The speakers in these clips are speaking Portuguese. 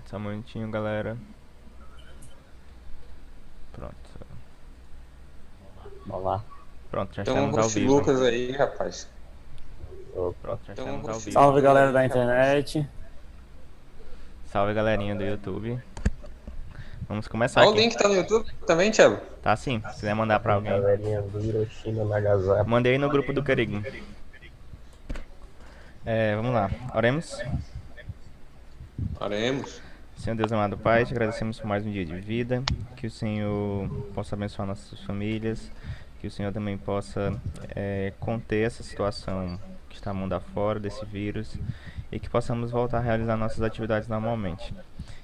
Só um momentinho, galera. Pronto. Olá. Pronto, já Então, o estamos ao Host vivo. Lucas aí, rapaz. Pronto, já Então, o estamos ao Host vivo. Salve, Lucas galera aí, da rapaz. internet. Salve, galerinha do YouTube. Vamos começar Ó, o aqui. link tá no YouTube também, Thiago? Tá sim, se quiser mandar pra alguém. Galerinha do Hiroshima Nagasaki. Mandei no grupo do Querigma. Vamos lá. Oremos. Oremos. Senhor Deus amado Pai, te agradecemos por mais um dia de vida. Que o Senhor possa abençoar nossas famílias. Que o Senhor também possa conter essa situação que está mundo afora desse vírus. E que possamos voltar a realizar nossas atividades normalmente.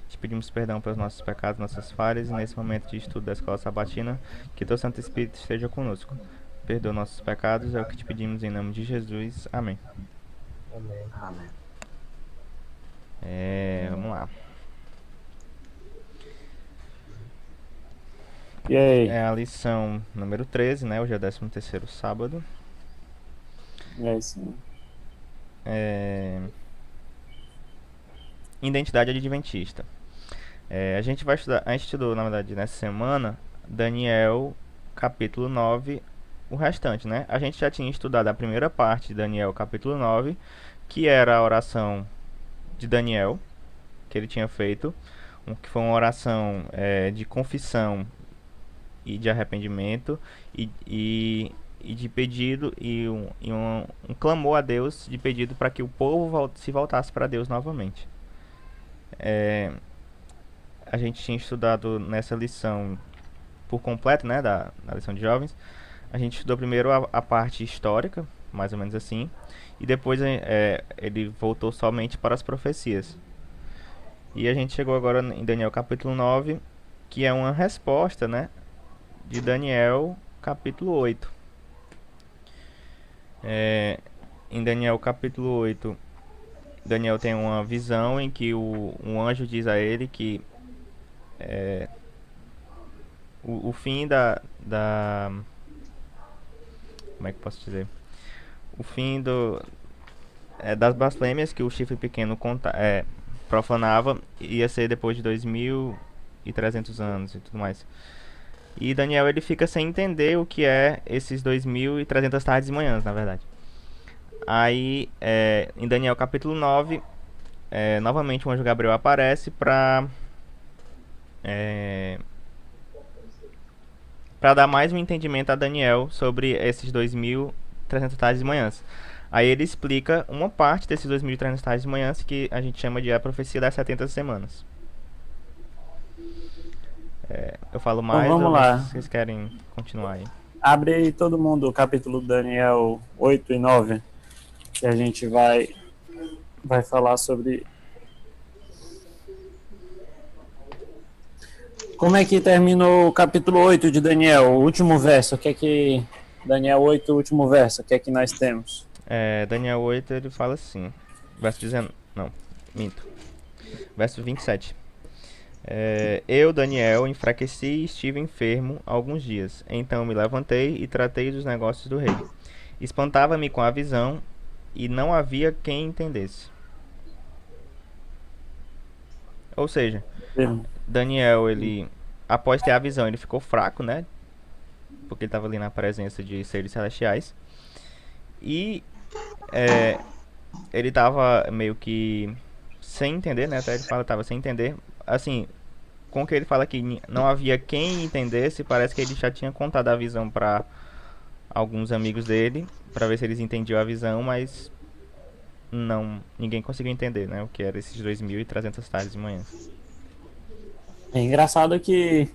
Te pedimos perdão pelos nossos pecados, nossas falhas. E nesse momento de estudo da Escola Sabatina, que teu Santo Espírito esteja conosco. Perdoa nossos pecados, é o que te pedimos em nome de Jesus. Amém. Amém. Vamos lá. E aí? É a lição número 13, né? Hoje é o 13º sábado. É isso. Identidade adventista. A gente vai estudar, a gente estudou, na verdade, nessa semana, Daniel, capítulo 9, o restante, né? A gente já tinha estudado a primeira parte de Daniel, capítulo 9, que era a oração de Daniel, que ele tinha feito, que foi uma oração de confissão e de arrependimento e de pedido e um clamor a Deus de pedido para que o povo se voltasse para Deus novamente. A gente tinha estudado nessa lição por completo, né, da lição de jovens. A gente estudou primeiro a parte histórica, mais ou menos assim, e depois ele voltou somente para as profecias. E a gente chegou agora em Daniel capítulo 9, que é uma resposta, né, de Daniel capítulo 8. Em Daniel capítulo 8, Daniel tem uma visão em que um anjo diz a ele que o fim como é que eu posso dizer? O fim das blasfêmias que o chifre pequeno profanava ia ser depois de 2300 anos e tudo mais. E Daniel ele fica sem entender o que é esses 2300 tardes e manhãs, na verdade. Aí, em Daniel capítulo 9, novamente o anjo Gabriel aparece para dar mais um entendimento a Daniel sobre esses 2300 tardes e manhãs. Aí ele explica uma parte desses 2300 tardes e manhãs que a gente chama de a profecia das 70 semanas. Eu falo mais Então, vamos ou lá. vocês querem continuar aí? Abre aí todo mundo o capítulo Daniel 8 e 9, que a gente vai falar sobre como é que terminou o capítulo 8 de Daniel, o último verso. O que é que Daniel 8, o último verso, o que é que nós temos? Daniel 8 ele fala assim, verso 19, não, minto, verso 27. Eu, Daniel, enfraqueci e estive enfermo alguns dias. Então me levantei e tratei dos negócios do rei. Espantava-me com a visão e não havia quem entendesse. Ou seja, Daniel, ele, após ter a visão, ele ficou fraco, né? Porque ele estava ali na presença de seres celestiais. E ele estava meio que sem entender, né? Até ele fala que estava sem entender. Assim, com que ele fala que não havia quem entendesse, parece que ele já tinha contado a visão para alguns amigos dele, para ver se eles entendiam a visão, mas ninguém conseguiu entender, né? O que era esses 2300 tardes e manhãs. É engraçado que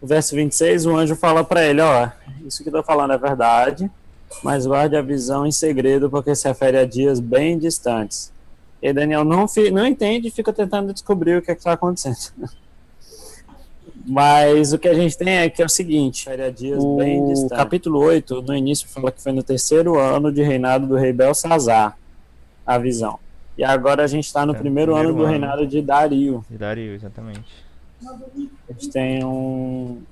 o verso 26, o anjo fala para ele, ó, isso que eu tô falando é verdade, mas guarde a visão em segredo, porque se refere a dias bem distantes. E Daniel não entende e fica tentando descobrir o que está acontecendo. Mas o que a gente tem é que é o seguinte, o capítulo 8, no início, fala que foi no terceiro ano de reinado do rei Belsazar, a visão. E agora a gente está no primeiro ano do reinado de Dario. De Dario, exatamente. A gente tem um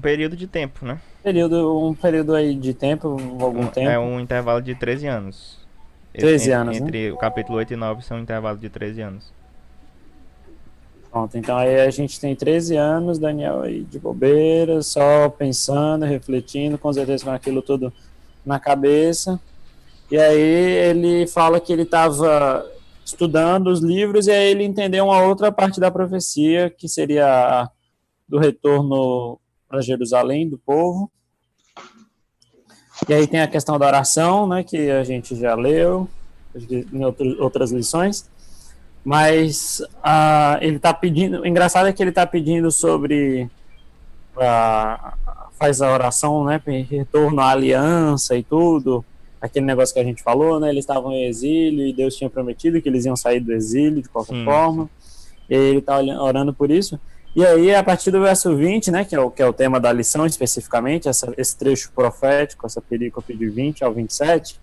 período de tempo, né? Um período aí de tempo, algum tempo. É um intervalo de 13 anos. 13 anos, né? Entre o capítulo 8 e 9 são um intervalo de 13 anos. Pronto, então aí a gente tem 13 anos, Daniel aí de bobeira, só pensando, refletindo, com certeza com aquilo tudo na cabeça. E aí ele fala que ele estava estudando os livros e aí ele entendeu uma outra parte da profecia, que seria do retorno para Jerusalém do povo. E aí tem a questão da oração, né, que a gente já leu em outras lições. Mas ele está pedindo. O engraçado é que ele está pedindo sobre. Faz a oração, né? Retorno à aliança e tudo. Aquele negócio que a gente falou, né? Eles estavam em exílio e Deus tinha prometido que eles iam sair do exílio de qualquer forma. E aí ele está orando por isso. E aí, a partir do verso 20, né? Que é o tema da lição especificamente, esse trecho profético, essa perícope de 20 ao 27.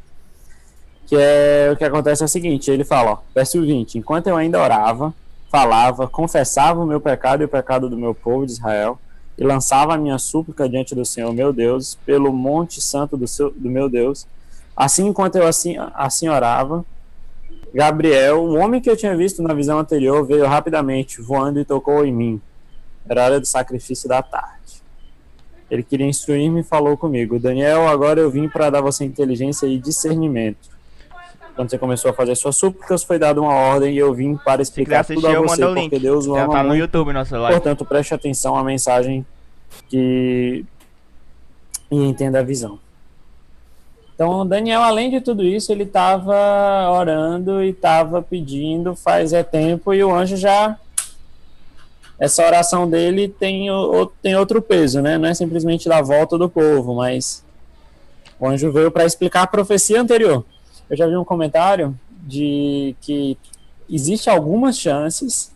Que é o que acontece é o seguinte, ele fala, ó, verso 20, enquanto eu ainda orava, falava, confessava o meu pecado e o pecado do meu povo de Israel, e lançava a minha súplica diante do Senhor, meu Deus, pelo monte santo do meu Deus, assim enquanto eu assim orava, Gabriel, o homem que eu tinha visto na visão anterior, veio rapidamente, voando e tocou em mim. Era hora do sacrifício da tarde. Ele queria instruir-me e falou comigo, Daniel, agora eu vim para dar você inteligência e discernimento. Quando você começou a fazer suas súplicas, foi dada uma ordem e eu vim para explicar tudo a você, porque Deus o ama tá no muito. YouTube, nossa live. Portanto, preste atenção à mensagem e entenda a visão. Então, Daniel, além de tudo isso, ele estava orando e estava pedindo faz tempo, e o anjo já... Essa oração dele tem outro peso, né? Não é simplesmente da volta do povo, mas o anjo veio para explicar a profecia anterior. Eu já vi um comentário de que existe algumas chances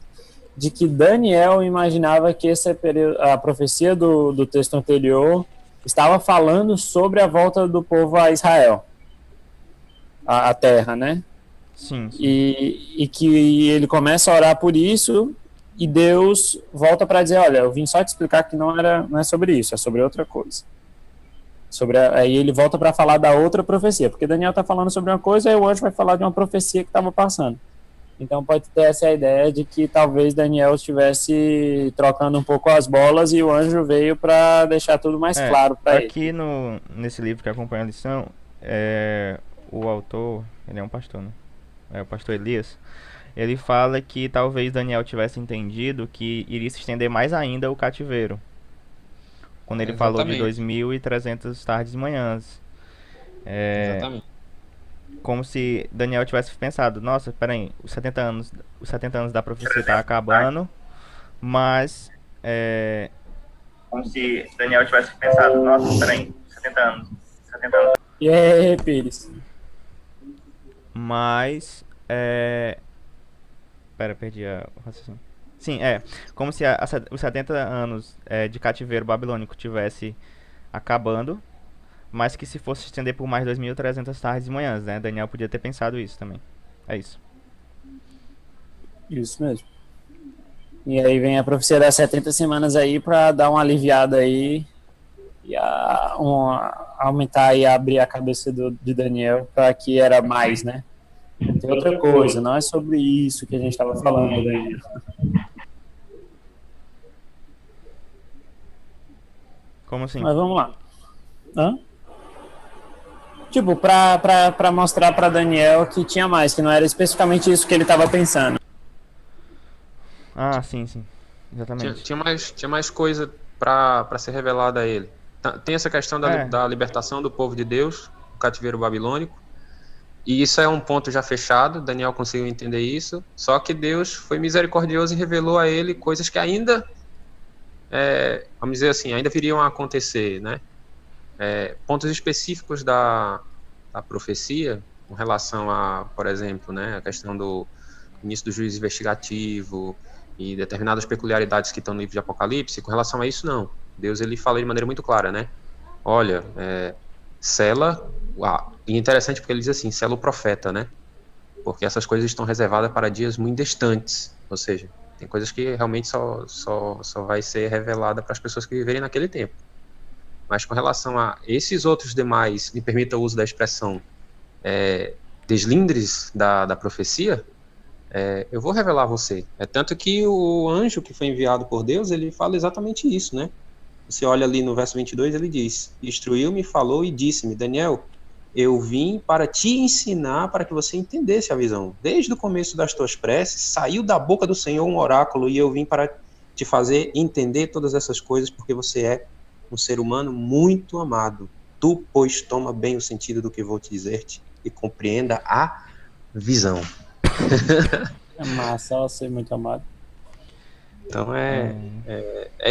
de que Daniel imaginava que a profecia do texto anterior estava falando sobre a volta do povo a Israel, a terra, né? Sim. E que ele começa a orar por isso e Deus volta para dizer, olha, eu vim só te explicar que não é sobre isso, é sobre outra coisa. Aí ele volta para falar da outra profecia, porque Daniel está falando sobre uma coisa e o anjo vai falar de uma profecia que estava passando. Então pode ter essa ideia de que talvez Daniel estivesse trocando um pouco as bolas e o anjo veio para deixar tudo mais claro para ele. Aqui nesse livro que acompanha a lição, o autor, ele é um pastor, né? É o pastor Elias. Ele fala que talvez Daniel tivesse entendido que iria se estender mais ainda o cativeiro. Quando ele falou de 2.300 tardes e manhãs. Exatamente. Como se Daniel tivesse pensado, nossa, peraí, os 70 anos da profecia tá acabando, mas... Como se Daniel tivesse pensado, nossa, peraí, 70 anos. E aí, Pires? Mas... perdi o raciocínio. Sim, como se os 70 anos de cativeiro babilônico tivesse acabando, mas que se fosse estender por mais 2.300 tardes e manhãs, né? Daniel podia ter pensado isso também. É isso. Isso mesmo. E aí vem a profecia das 70 semanas aí para dar uma aliviada aí e aumentar e abrir a cabeça de Daniel para que era mais, né? Tem outra coisa, não é sobre isso que a gente estava falando, Daniel. Como assim? Mas vamos lá. Tipo, pra mostrar pra Daniel que tinha mais, que não era especificamente isso que ele tava pensando. Ah, sim. Exatamente. Tinha mais coisa pra ser revelada a ele. Tem essa questão da libertação do povo de Deus, o cativeiro babilônico. E isso é um ponto já fechado, Daniel conseguiu entender isso. Só que Deus foi misericordioso e revelou a ele coisas que ainda... vamos dizer assim, ainda viriam a acontecer, né? Pontos específicos da profecia, com relação a, por exemplo, né, a questão do início do juízo investigativo e determinadas peculiaridades que estão no livro de Apocalipse, com relação a isso, não. Deus, ele fala de maneira muito clara, né? Olha, sela, e interessante porque ele diz assim, sela o profeta, né? Porque essas coisas estão reservadas para dias muito distantes, ou seja, tem coisas que realmente só vai ser revelada para as pessoas que viverem naquele tempo. Mas com relação a esses outros demais, me permita o uso da expressão, deslindres da profecia, eu vou revelar a você. É tanto que o anjo que foi enviado por Deus, ele fala exatamente isso, né? Você olha ali no verso 22, ele diz: instruiu-me, falou e disse-me, Daniel, eu vim para te ensinar, para que você entendesse a visão. Desde o começo das tuas preces, saiu da boca do Senhor um oráculo, e eu vim para te fazer entender todas essas coisas, porque você é um ser humano muito amado. Tu, pois, toma bem o sentido do que vou te dizer-te e compreenda a visão. É massa, ela ser muito amado. Então é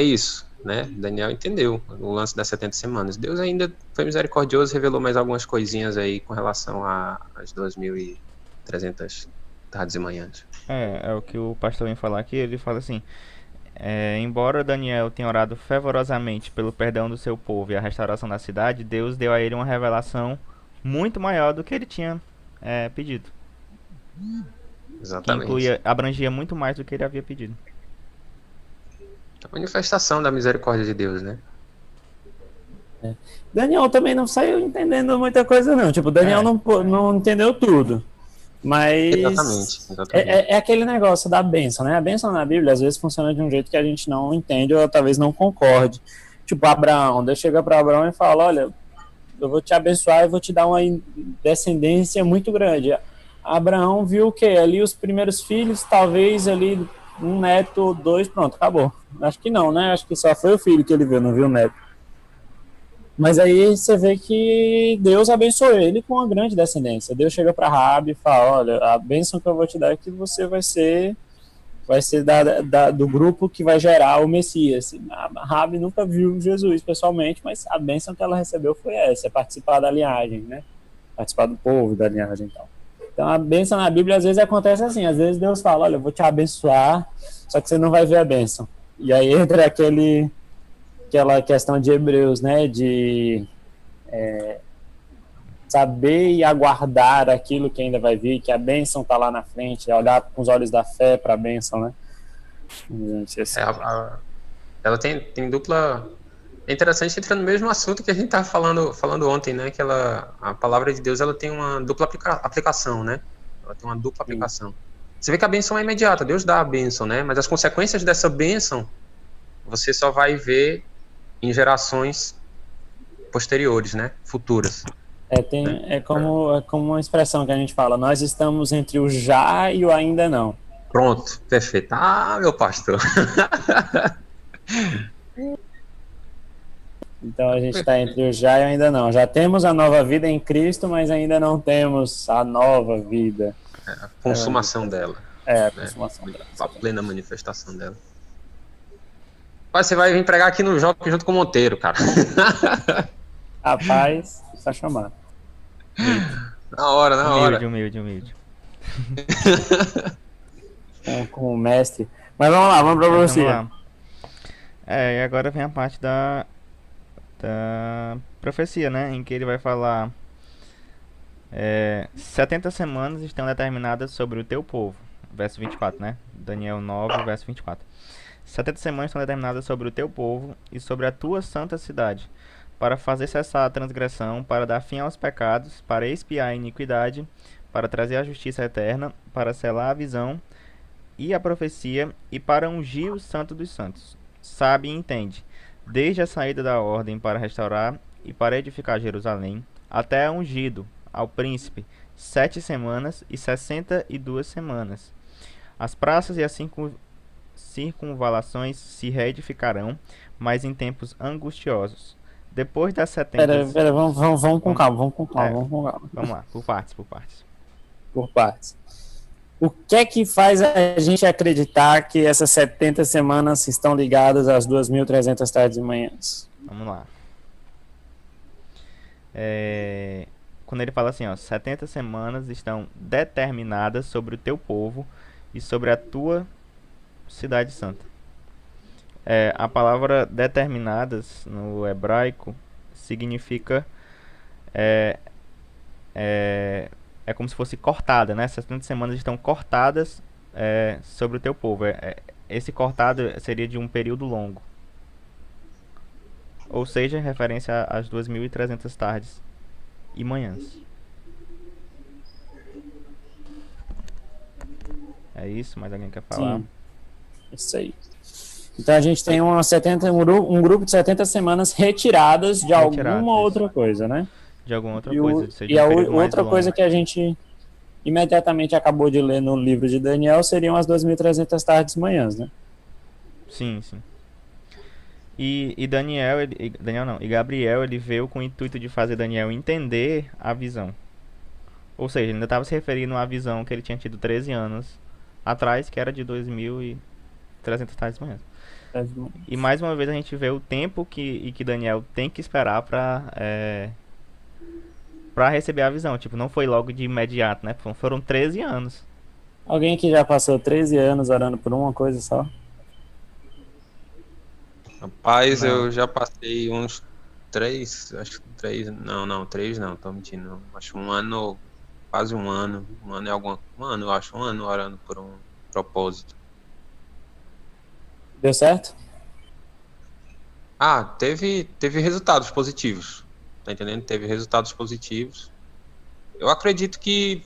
isso, né? Daniel entendeu o lance das 70 semanas. Deus ainda foi misericordioso, revelou mais algumas coisinhas aí com relação às 2.300 tardes e manhãs. É o que o pastor vem falar aqui. Ele fala assim: embora Daniel tenha orado fervorosamente pelo perdão do seu povo e a restauração da cidade, Deus deu a ele uma revelação muito maior do que ele tinha pedido. Exatamente. Que abrangia muito mais do que ele havia pedido. A manifestação da misericórdia de Deus, né? Daniel também não saiu entendendo muita coisa, não. Tipo, Daniel não entendeu tudo. Mas Exatamente. É aquele negócio da bênção, né? A bênção na Bíblia às vezes funciona de um jeito que a gente não entende ou talvez não concorde. Tipo, Abraão, Deus chega para Abraão e fala: olha, eu vou te abençoar e vou te dar uma descendência muito grande. Abraão viu o quê? Ali os primeiros filhos, talvez ali um neto, dois, pronto, acabou. Acho que não, né? Acho que só foi o filho que ele viu, não viu o neto. Mas aí você vê que Deus abençoou ele com uma grande descendência. Deus chega para Raabe e fala: olha, a bênção que eu vou te dar é que você vai ser do grupo que vai gerar o Messias. A Raabe nunca viu Jesus pessoalmente, mas a bênção que ela recebeu foi essa: participar da linhagem, né? Participar do povo da linhagem e tal. Então a bênção na Bíblia às vezes acontece assim: às vezes Deus fala: olha, eu vou te abençoar, só que você não vai ver a bênção. E aí entra aquela questão de Hebreus, né, de saber e aguardar aquilo que ainda vai vir, que a bênção está lá na frente, olhar com os olhos da fé para a bênção, né? Ela tem dupla. É interessante entrar no mesmo assunto que a gente estava falando ontem, né? Que a palavra de Deus ela tem uma dupla aplicação, né? Ela tem uma dupla aplicação. Você vê que a bênção é imediata, Deus dá a bênção, né? Mas as consequências dessa bênção você só vai ver em gerações posteriores, né? Futuras. É como uma expressão que a gente fala: nós estamos entre o já e o ainda não. Pronto, perfeito. Ah, meu pastor. Então a gente está entre o já e o ainda não. Já temos a nova vida em Cristo, mas ainda não temos a nova vida. A consumação dela. A consumação dela. A plena manifestação dela. Você vai vir pregar aqui no Jockey junto com o Monteiro, cara. Rapaz, só chamar. Na hora. Humilde. Com o mestre. Mas vamos lá, vamos pra você. E agora vem a parte da profecia, né? Em que ele vai falar: 70 semanas estão determinadas sobre o teu povo. Verso 24, né? Daniel 9, verso 24. 70 semanas estão determinadas sobre o teu povo e sobre a tua santa cidade, para fazer cessar a transgressão, para dar fim aos pecados, para expiar a iniquidade, para trazer a justiça eterna, para selar a visão e a profecia, e para ungir o santo dos santos. Sabe e entende, desde a saída da ordem para restaurar e para edificar Jerusalém, até a ungido ao príncipe, 7 semanas e 62 semanas. As praças e as circunvalações se reedificarão, mas em tempos angustiosos. Depois das 70... Pera, vamos com calma, Vamos lá, por partes. Por partes. O que é que faz a gente acreditar que essas 70 semanas estão ligadas às 2.300 tardes e manhãs? Vamos lá. Quando ele fala assim, 70 semanas estão determinadas sobre o teu povo e sobre a tua cidade santa. A palavra determinadas no hebraico significa é como se fosse cortada, né? 70 semanas estão cortadas sobre o teu povo. Esse cortado seria de um período longo, ou seja, em referência às 2.300 tardes e manhãs. É isso? Mais alguém quer falar? Sim, isso aí. Então a gente tem um grupo de 70 semanas retiradas de Retirados, alguma isso. outra coisa, né? De alguma outra E, coisa, o, seja e um a período mais outra coisa longo. que a gente imediatamente acabou de ler no livro de Daniel seriam as 2.300 tardes e manhãs, né? Sim, sim. E Daniel, Daniel não, e Gabriel, ele veio com o intuito de fazer Daniel entender a visão. Ou seja, ele ainda estava se referindo à visão que ele tinha tido 13 anos atrás, que era de 2.300 tardes e manhãs. E mais uma vez a gente vê o tempo que Daniel tem que esperar pra receber a visão. Tipo, não foi logo de imediato, né? Foram 13 anos. Alguém que já passou 13 anos orando por uma coisa só? Rapaz, Não. eu já passei uns 3, acho que 3, não, 3 não, tô mentindo, não. Acho um ano, quase um ano é alguma, eu acho, um ano orando por um propósito. Deu certo? Ah, teve resultados positivos, tá entendendo? Teve resultados positivos. Eu acredito que,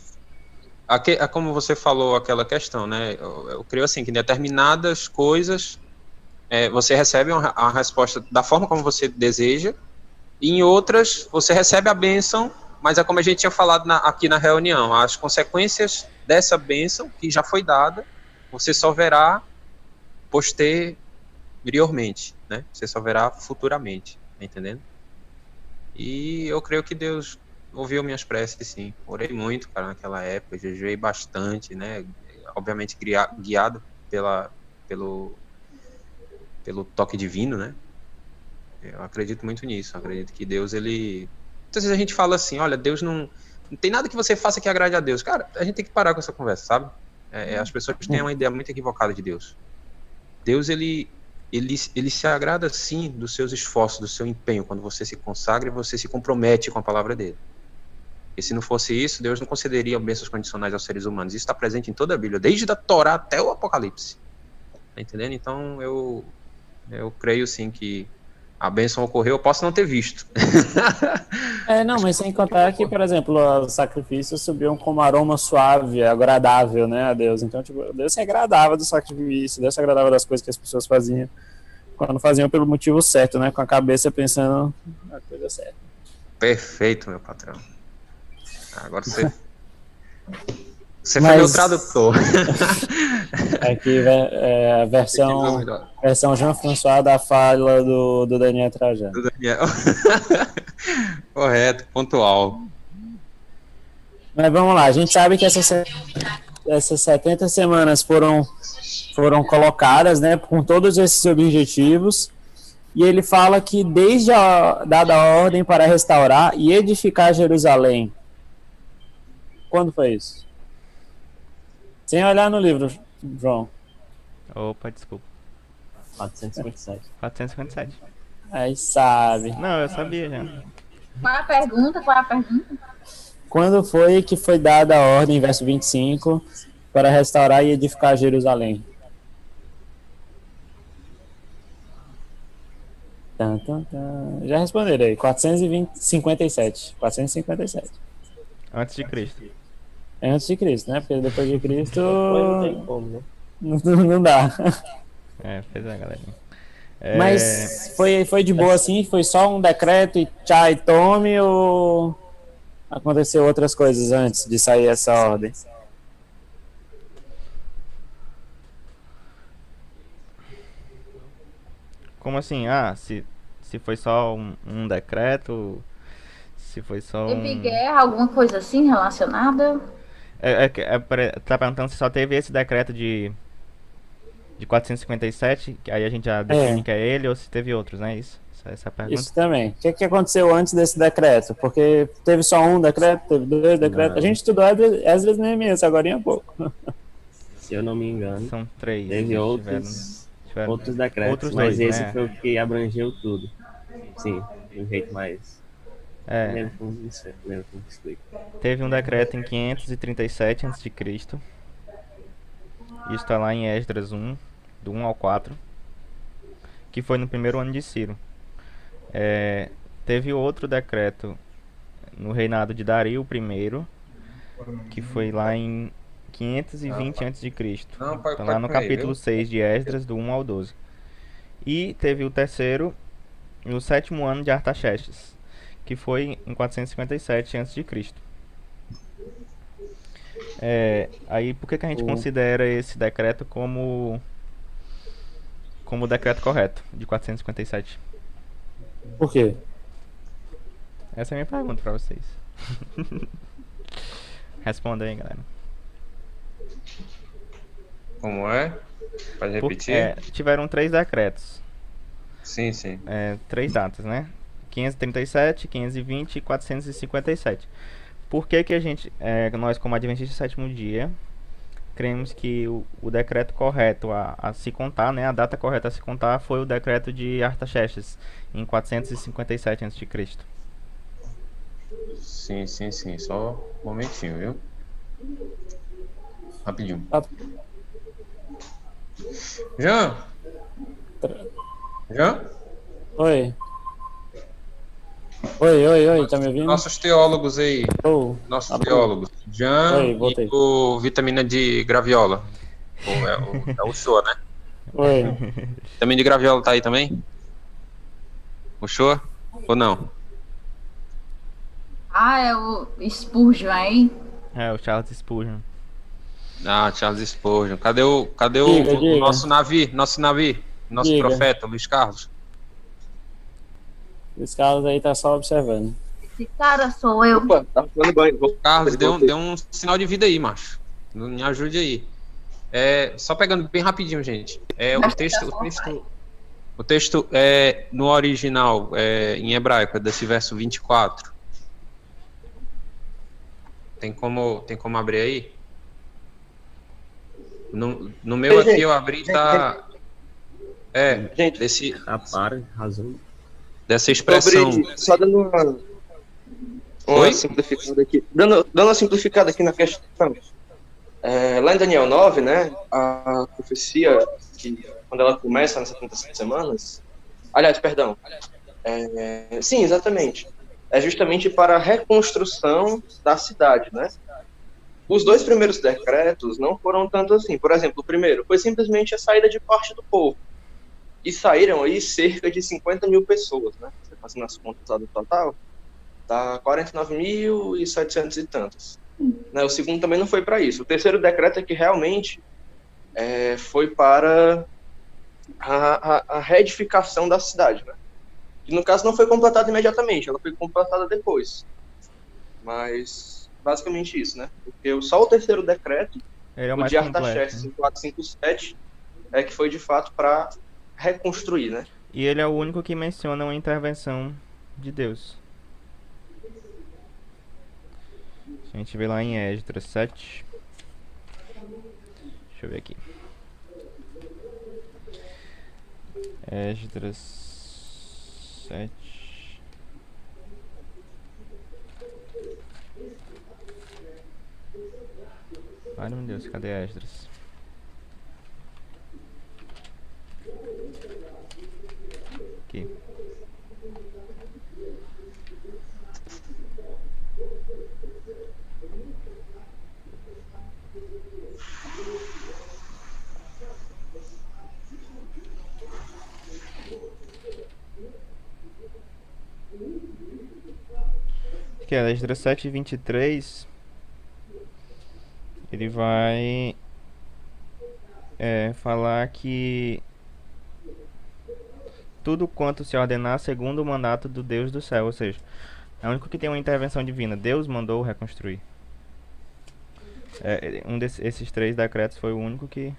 como você falou, aquela questão, né? Eu creio assim, que determinadas coisas você recebe a resposta da forma como você deseja, e em outras você recebe a bênção, mas é como a gente tinha falado aqui na reunião, as consequências dessa bênção que já foi dada, você só verá posteriormente, né? Você só verá futuramente, tá entendendo? E eu creio que Deus ouviu minhas preces, sim. Orei muito, cara, naquela época, jejuei bastante, né? Obviamente guiado pelo toque divino, né? Eu acredito muito nisso. Eu acredito que Deus, ele... Muitas vezes a gente fala assim, olha, Deus não tem nada que você faça que agrade a Deus. Cara, a gente tem que parar com essa conversa, sabe? As pessoas têm uma ideia muito equivocada de Deus. Deus, ele se agrada, sim, dos seus esforços, do seu empenho, quando você se consagra e você se compromete com a palavra dele. E se não fosse isso, Deus não concederia bênçãos condicionais aos seres humanos. Isso está presente em toda a Bíblia, desde a Torá até o Apocalipse. Tá entendendo? Então, eu creio, sim, que a bênção ocorreu, eu posso não ter visto. Não, mas sem contar que, por exemplo, os sacrifícios subiam como aroma suave, agradável, né, a Deus. Então, tipo, Deus se agradava do sacrifício, Deus se agradava das coisas que as pessoas faziam, quando faziam pelo motivo certo, né, com a cabeça pensando na coisa certa. Perfeito, meu patrão. Agora você foi meu tradutor. Aqui a versão Jean-François da fala do Daniel Trajano. Do Daniel. Correto, pontual. Mas vamos lá, a gente sabe que essas 70 semanas foram colocadas, né, com todos esses objetivos, e ele fala que desde dada a ordem para restaurar e edificar Jerusalém. Quando foi isso? Sem olhar no livro, João. Opa, desculpa. 457. 457. Aí sabe. Não, eu sabia já. Qual é a pergunta? Quando foi que foi dada a ordem, verso 25, para restaurar e edificar Jerusalém? Já responderam aí. 457. 457. Antes de Cristo. É antes de Cristo, né? Porque depois de Cristo. Não tem como, né? Não dá. Pois é, galerinha. Mas foi de boa assim? Foi só um decreto e tchau e tome? Ou aconteceu outras coisas antes de sair essa ordem? Como assim? Se foi só um decreto, se foi só Teve guerra, alguma coisa assim relacionada? Tá perguntando se só teve esse decreto de 457, que aí a gente já define que é ele, ou se teve outros, né? Essa é a pergunta. Isso também. O que aconteceu antes desse decreto? Porque teve só um decreto, teve dois decretos. A gente estudou Esdras e Neemias agora há pouco. Se eu não me engano. São 3. Teve outros decretos, outros mas dois, esse né? foi o que abrangeu tudo. Sim, de um jeito mais... Lembro como explica. Teve um decreto em 537 a.C. Isso está lá em Esdras 1, do 1 ao 4, que foi no primeiro ano de Ciro. Teve outro decreto no reinado de Dario I, que foi lá em 520 a.C. Não, pode, Tá lá no pode aí, capítulo viu? 6 de Esdras, do 1 ao 12. E teve o terceiro e o sétimo ano de Artaxerxes, que foi em 457 a.C. Aí por que a gente considera esse decreto como o decreto correto de 457? Por quê? Essa é a minha pergunta pra vocês. Responda aí, galera. Como é? Pode repetir? Tiveram 3 decretos, Sim, sim. 3 datas, né? 537, 520 e 457. Por que que nós como Adventistas do Sétimo Dia, cremos que o decreto correto a se contar, né? A data correta a se contar foi o decreto de Artaxerxes, em 457 a.C. Sim, sim, sim. Só um momentinho, viu? Rapidinho. Tá. Jean? Jean? Oi. Oi, tá me ouvindo? Nossos teólogos aí. Oh, Nossos abriu. teólogos. Jean Oi, e voltei. o vitamina de graviola. É o show, né? Oi. Vitamina de graviola tá aí também? O show? Ou não? Ah, é o Spurgeon aí. O Charles Spurgeon. Ah, Charles Spurgeon. Cadê Diga, o diga. nosso nosso Diga. profeta, Luiz Carlos? Os caras aí tá só observando. Esse cara sou eu. Opa, tava tomando banho. Carlos, dê um sinal de vida aí, macho. Me ajude aí. Só pegando bem rapidinho, gente. O texto no original, em hebraico, é desse verso 24. Tem como abrir aí? No meu aqui gente, eu abri, tá. Gente, Razão. Dessa expressão. só dando uma Oi? simplificada aqui. Dando uma simplificada aqui na questão. Lá em Daniel 9, né? A profecia, que, quando ela começa nas 77 semanas. Aliás, perdão. Sim, exatamente. É justamente para a reconstrução da cidade, né? Os 2 primeiros decretos não foram tanto assim. Por exemplo, o primeiro foi simplesmente a saída de parte do povo. E saíram aí cerca de 50 mil pessoas, né? Você fazendo as contas lá do total, dá 49.700 e tantos. Né? O segundo também não foi para isso. O terceiro decreto é que realmente foi para a reedificação da cidade, né? Que no caso não foi completada imediatamente, ela foi completada depois. Mas basicamente isso, né? Porque só o terceiro decreto, Ele é o o mais de completo, Artaxerxes né? em 457, que foi de fato para reconstruir, né? E ele é o único que menciona uma intervenção de Deus. A gente vê lá em Esdras 7. Deixa eu ver aqui. Esdras 7. Ai meu Deus, cadê Esdras? Aqui. Que é Esdras 7:23. Ele vai falar que tudo quanto se ordenar segundo o mandato do Deus do céu, ou seja, é o único que tem uma intervenção divina. Deus mandou reconstruir. Esses 3 decretos foi o único que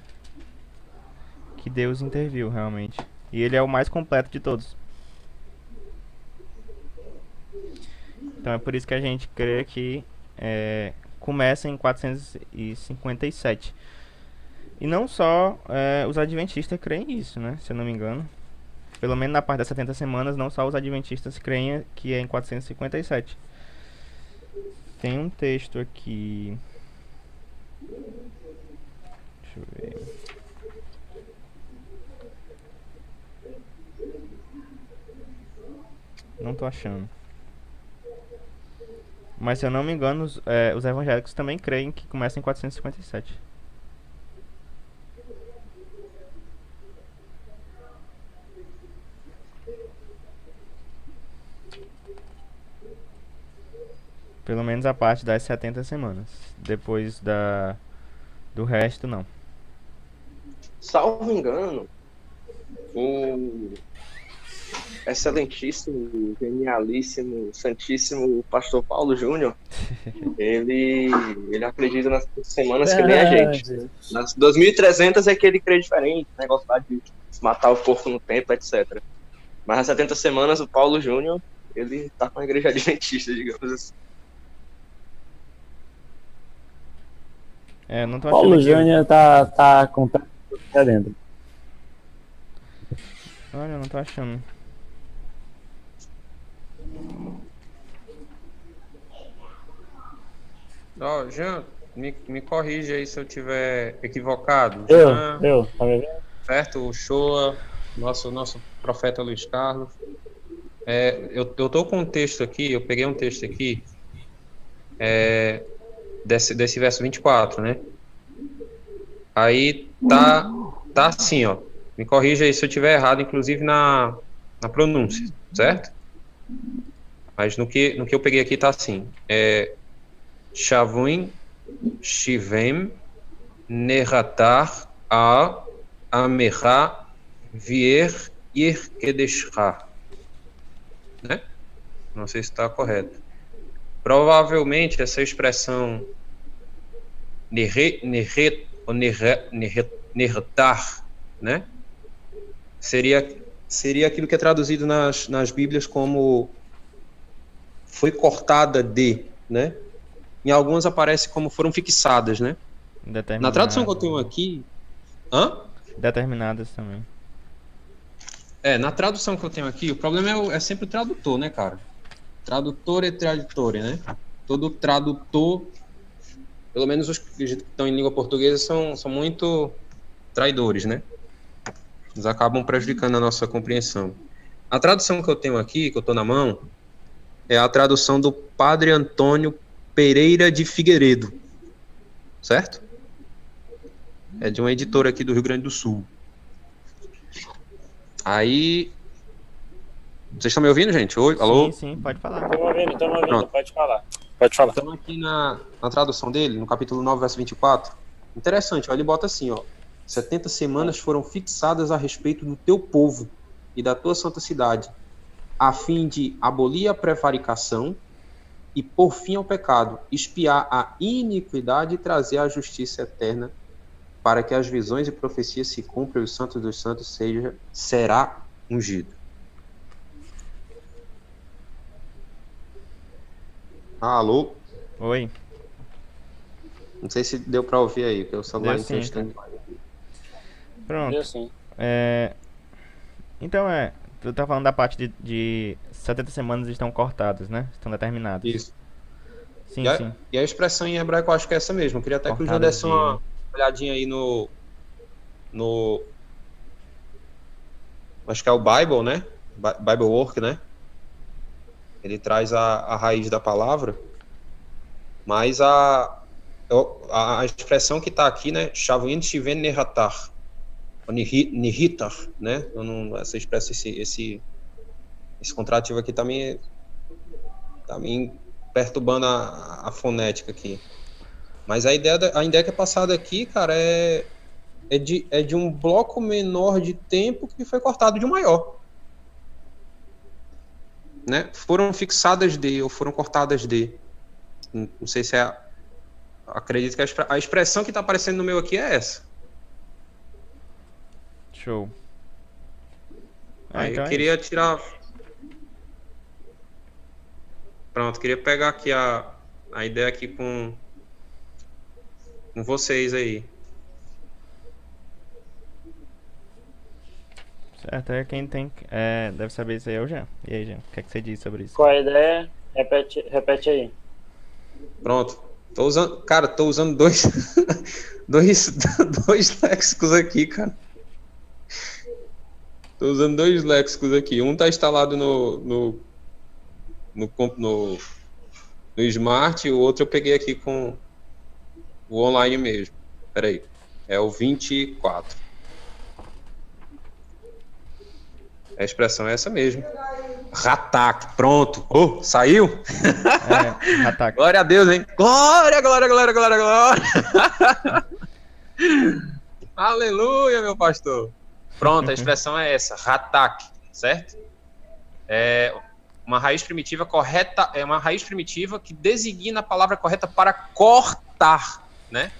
Deus interviu realmente. E ele é o mais completo de todos. Então é por isso que a gente crê que começa em 457. E não só os adventistas creem isso, né? Se eu não me engano. Pelo menos na parte das 70 semanas, não só os adventistas creem que é em 457. Tem um texto aqui. Deixa eu ver. Não tô achando. Mas se eu não me engano, os evangélicos também creem que começa em 457. Pelo menos a parte das 70 semanas. Depois do resto, não. Salvo engano, o excelentíssimo, genialíssimo, santíssimo pastor Paulo Júnior, ele acredita nas semanas que nem a gente. Nas 2.300 é que ele crê diferente, negócio lá de matar o porco no templo, etc. Mas nas 70 semanas, o Paulo Júnior, ele tá com a igreja adventista, digamos assim. Não tô achando Paulo aqui. Júnior tá com dentro. Olha, eu não tô achando. Ó, Jean, me corrige aí se eu tiver equivocado. Tá me vendo? Certo? O Shoa, nosso profeta Luiz Carlos. Eu tô com um texto aqui, eu peguei um texto aqui, desse verso 24, né? Aí tá assim, ó. Me corrija aí se eu tiver errado, inclusive na pronúncia, certo? Mas no que eu peguei aqui tá assim. Shavuim Shivem Neratar a Amerá Vier Ir Kedeshra. Né? Não sei se está correto. Provavelmente essa expressão Nertar, né? Seria aquilo que é traduzido nas Bíblias como foi cortada de, né? Em algumas aparece como foram fixadas, né? Na tradução que eu tenho aqui... Determinadas também. Na tradução que eu tenho aqui, o problema é sempre o tradutor, né, cara? Tradutor e tradutore, né? Todo tradutor, pelo menos os que estão em língua portuguesa, são muito traidores, né? Eles acabam prejudicando a nossa compreensão. A tradução que eu tenho aqui, que eu estou na mão, é a tradução do Padre Antônio Pereira de Figueiredo, certo? É de uma editora aqui do Rio Grande do Sul. Aí, vocês estão me ouvindo, gente? Oi, alô? Sim, pode falar. Estamos ouvindo, Pronto. pode falar. Pode falar. Estamos aqui na tradução dele, no capítulo 9, verso 24. Interessante, ó, ele bota assim, ó. 70 semanas foram fixadas a respeito do teu povo e da tua santa cidade, a fim de abolir a prevaricação e pôr fim ao pecado, expiar a iniquidade e trazer a justiça eterna, para que as visões e profecias se cumpram e os santos dos santos será ungido. Alô? Oi. Não sei se deu para ouvir aí, porque o celular Deu sim, stand-by. Pronto. Eu sim. Então tu tá falando da parte de 70 semanas estão cortadas, né? Estão determinadas. Isso. Sim, sim. E a expressão em hebraico eu acho que é essa mesmo. Eu queria até que o João Cortadas desse uma olhadinha aí no acho que é o Bible, né? Bible Work, né? Ele traz a raiz da palavra, mas a expressão que está aqui, né? Shavuin Shiven Neratar, Nihitar, né? Essa expressão, esse contrativo aqui tá me perturbando a fonética aqui. Mas a ideia que é passada aqui, cara, é de um bloco menor de tempo que foi cortado de um maior. Né? Foram fixadas de, ou foram cortadas de. Não sei se é. Acredito que a expressão que está aparecendo no meu aqui é essa. Show. Aí então eu queria tirar. Pronto, queria pegar aqui a ideia aqui com vocês aí. Certo, quem deve saber isso aí é o Jean. E aí, Jean, o que é que você diz sobre isso? Qual a ideia? Repete aí. Pronto. Tô usando dois léxicos aqui, cara. Tô usando dois léxicos aqui. Um tá instalado no no Smart, e o outro eu peguei aqui com o online mesmo. Peraí. É o 24. A expressão é essa mesmo. Ratak, pronto. Oh, saiu? Ratak. Glória a Deus, hein? Glória, glória, glória, glória, glória. Aleluia, meu pastor. Pronto, a expressão é essa, ratak, certo? É uma raiz primitiva correta, é uma raiz primitiva que designa a palavra correta para cortar, né?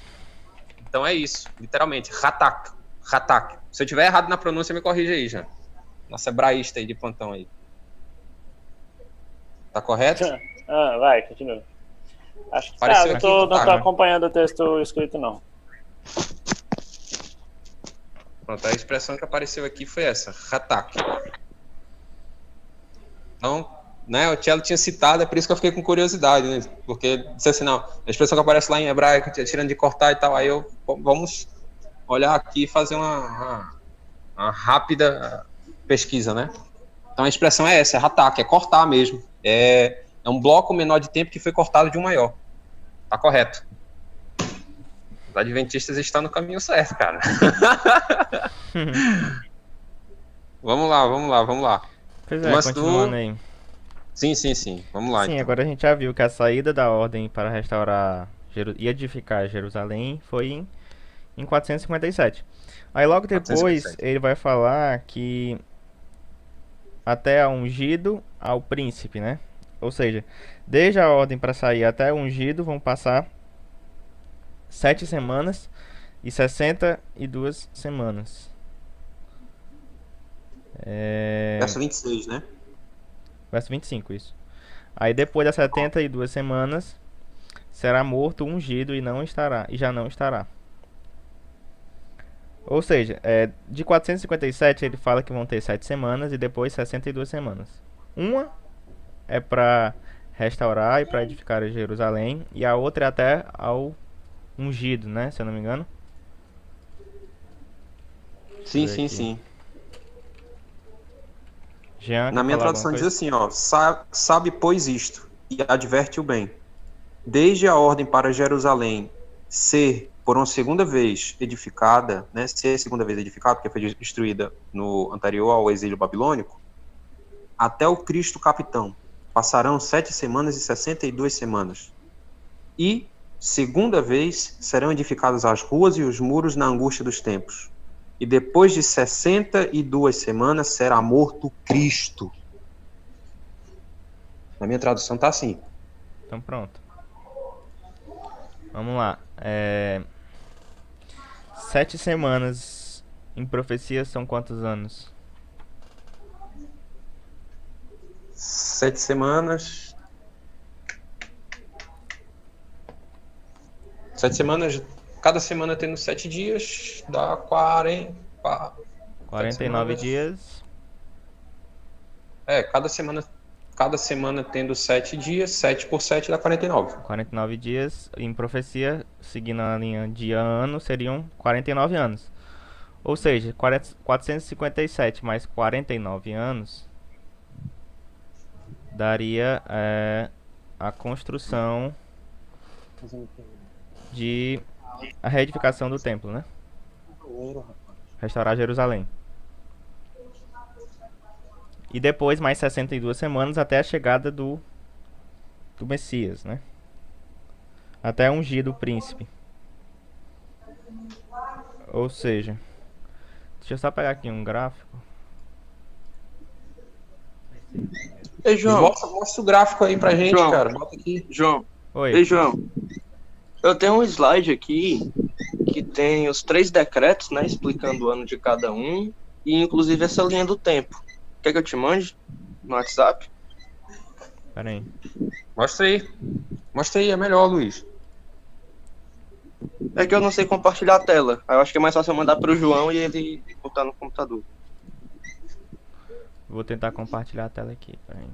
Então é isso, literalmente, ratak, ratak. Se eu tiver errado na pronúncia, me corrija aí, já. Nossa hebraísta aí de plantão aí. Tá correto? Vai, continua. Acho que Apareceu tá, aqui, não tô acompanhando o texto escrito, não. Pronto, a expressão que apareceu aqui foi essa, ratak. Então, né, o Tchelo tinha citado, é por isso que eu fiquei com curiosidade, né? Porque ele disse assim, não, a expressão que aparece lá em hebraico, tirando de cortar e tal, aí vamos olhar aqui e fazer uma rápida pesquisa, né? Então a expressão é essa, é ratak, é cortar mesmo. É um bloco menor de tempo que foi cortado de um maior. Tá correto. Os adventistas estão no caminho certo, cara. Vamos lá. Pois é, continuando aí. Sim. Vamos lá, Sim, então. agora a gente já viu que a saída da ordem para restaurar e edificar Jerusalém foi em 457. Aí logo depois 457. ele vai falar que até ungido ao príncipe, né? Ou seja, desde a ordem para sair até ungido vão passar 7 semanas e 62 semanas. Verso 26, né? Verso 25, isso. Aí depois das 72 semanas será morto, ungido e já não estará. Ou seja, de 457 ele fala que vão ter 7 semanas e depois 62 semanas. Uma é para restaurar e para edificar Jerusalém, e a outra é até ao ungido, né? Se eu não me engano. Sim. Jean, Na minha tradução diz assim, ó, sabe, pois isto, e adverte o bem. Desde a ordem para Jerusalém ser por uma segunda vez edificada, né, ser segunda vez edificada, porque foi destruída no anterior ao exílio babilônico, até o Cristo capitão, passarão 7 semanas e 62 semanas. E, segunda vez, serão edificadas as ruas e os muros na angústia dos tempos. E depois de 62 semanas será morto Cristo. Na minha tradução tá assim. Então pronto. Vamos lá. 7 semanas em profecia são quantos anos? 7 semanas. 7 semanas. Cada semana tendo 7 dias, dá 49 dias. Cada semana tendo 7 dias, 7 por 7 dá 49. 49 dias em profecia, seguindo a linha dia-ano, seriam 49 anos. Ou seja, 457 mais 49 anos daria a construção de a reedificação do templo, né? Restaurar Jerusalém. E depois mais 62 semanas até a chegada do Messias, né? Até ungir o príncipe. Ou seja, deixa eu só pegar aqui um gráfico. Ei, João. Mostra o gráfico aí pra gente, cara. Bota aqui. João. Oi. Ei, João. Eu tenho um slide aqui que tem os 3 decretos, né, explicando o ano de cada um e inclusive essa linha do tempo. Quer que eu te mande no WhatsApp? Pera aí. Mostra aí, é melhor, Luiz. É que eu não sei compartilhar a tela. Aí eu acho que é mais fácil eu mandar pro João e ele botar no computador. Vou tentar compartilhar a tela aqui. Pera aí.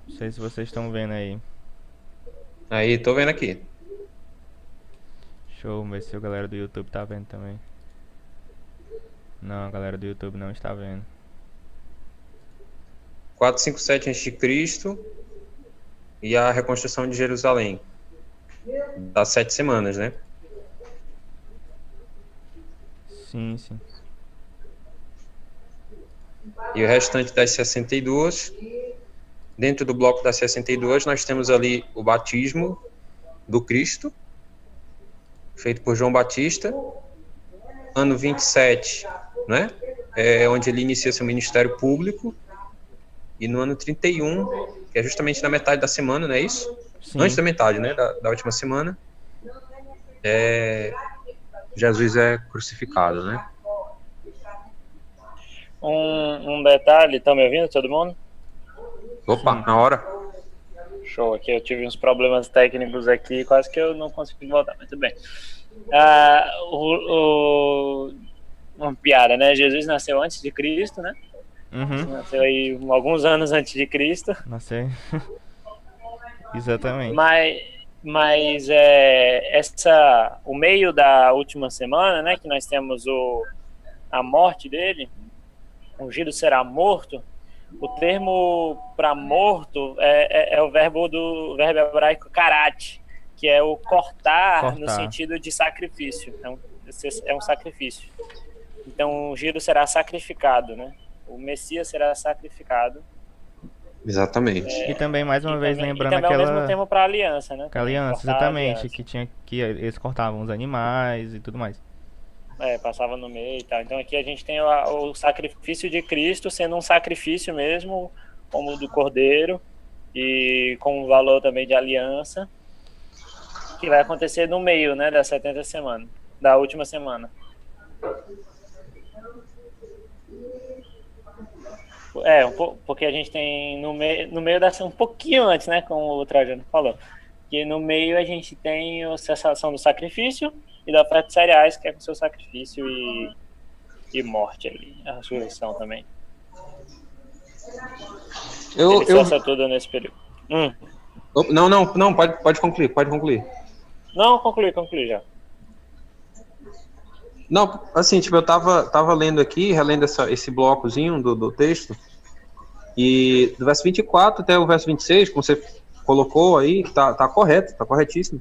Não sei se vocês estão vendo aí. Aí, tô vendo aqui. Deixa eu ver se a galera do YouTube tá vendo também. Não, a galera do YouTube não está vendo. 457 a.C. e a reconstrução de Jerusalém, das 7 semanas, né? Sim, sim. E o restante das 62, dentro do bloco das 62, nós temos ali o batismo do Cristo, feito por João Batista, ano 27, né? É onde ele inicia seu ministério público, e no ano 31, que é justamente na metade da semana, não é isso? Sim. Antes da metade, né? Da última semana, Jesus é crucificado, né? Um detalhe, tá me ouvindo todo mundo? Opa, na hora. Show, aqui eu tive uns problemas técnicos aqui, quase que eu não consegui voltar, mas tudo bem. Uma piada, né? Jesus nasceu antes de Cristo, né? Uhum. Nasceu aí alguns anos antes de Cristo. Nasceu. Exatamente. Mas o meio da última semana, né? Que nós temos a morte dele, ungido será morto. O termo para morto é o verbo hebraico karat, que é o cortar no sentido de sacrifício. Então, é um sacrifício. Então, o ungido será sacrificado, né? O Messias será sacrificado. Exatamente. E também, mais uma vez, lembrando aquela... aquela... o mesmo termo para aliança, né? Aliança, exatamente. Que eles cortavam os animais e tudo mais. Passava no meio e tal. Então aqui a gente tem o sacrifício de Cristo sendo um sacrifício mesmo, como o do Cordeiro, e com um valor também de aliança, que vai acontecer no meio, né, das 70 semanas, da última semana. Porque a gente tem no meio um pouquinho antes, né, como o Trajano falou, que no meio a gente tem a cessação do sacrifício e da oferta de cereais, que é com seu sacrifício e morte ali, a ressurreição também. Ele cessa tudo nesse período. Não, pode concluir. Não, conclui já. Não, assim, tipo, eu tava lendo aqui, relendo esse blocozinho do texto, e do verso 24 até o verso 26, como você colocou aí, tá correto, tá corretíssimo.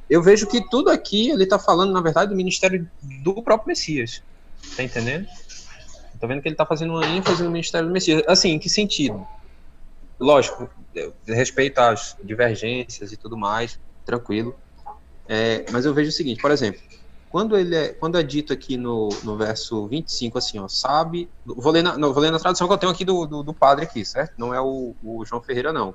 Eu vejo que tudo aqui ele está falando, na verdade, do ministério do próprio Messias. Tá entendendo? Tô vendo que ele está fazendo uma ênfase no ministério do Messias. Assim, em que sentido? Lógico, respeito às divergências e tudo mais, tranquilo. Mas eu vejo o seguinte, por exemplo, quando é dito aqui no verso 25, assim, ó, sabe... Vou ler na tradução que eu tenho aqui do padre aqui, certo? Não é o João Ferreira, não.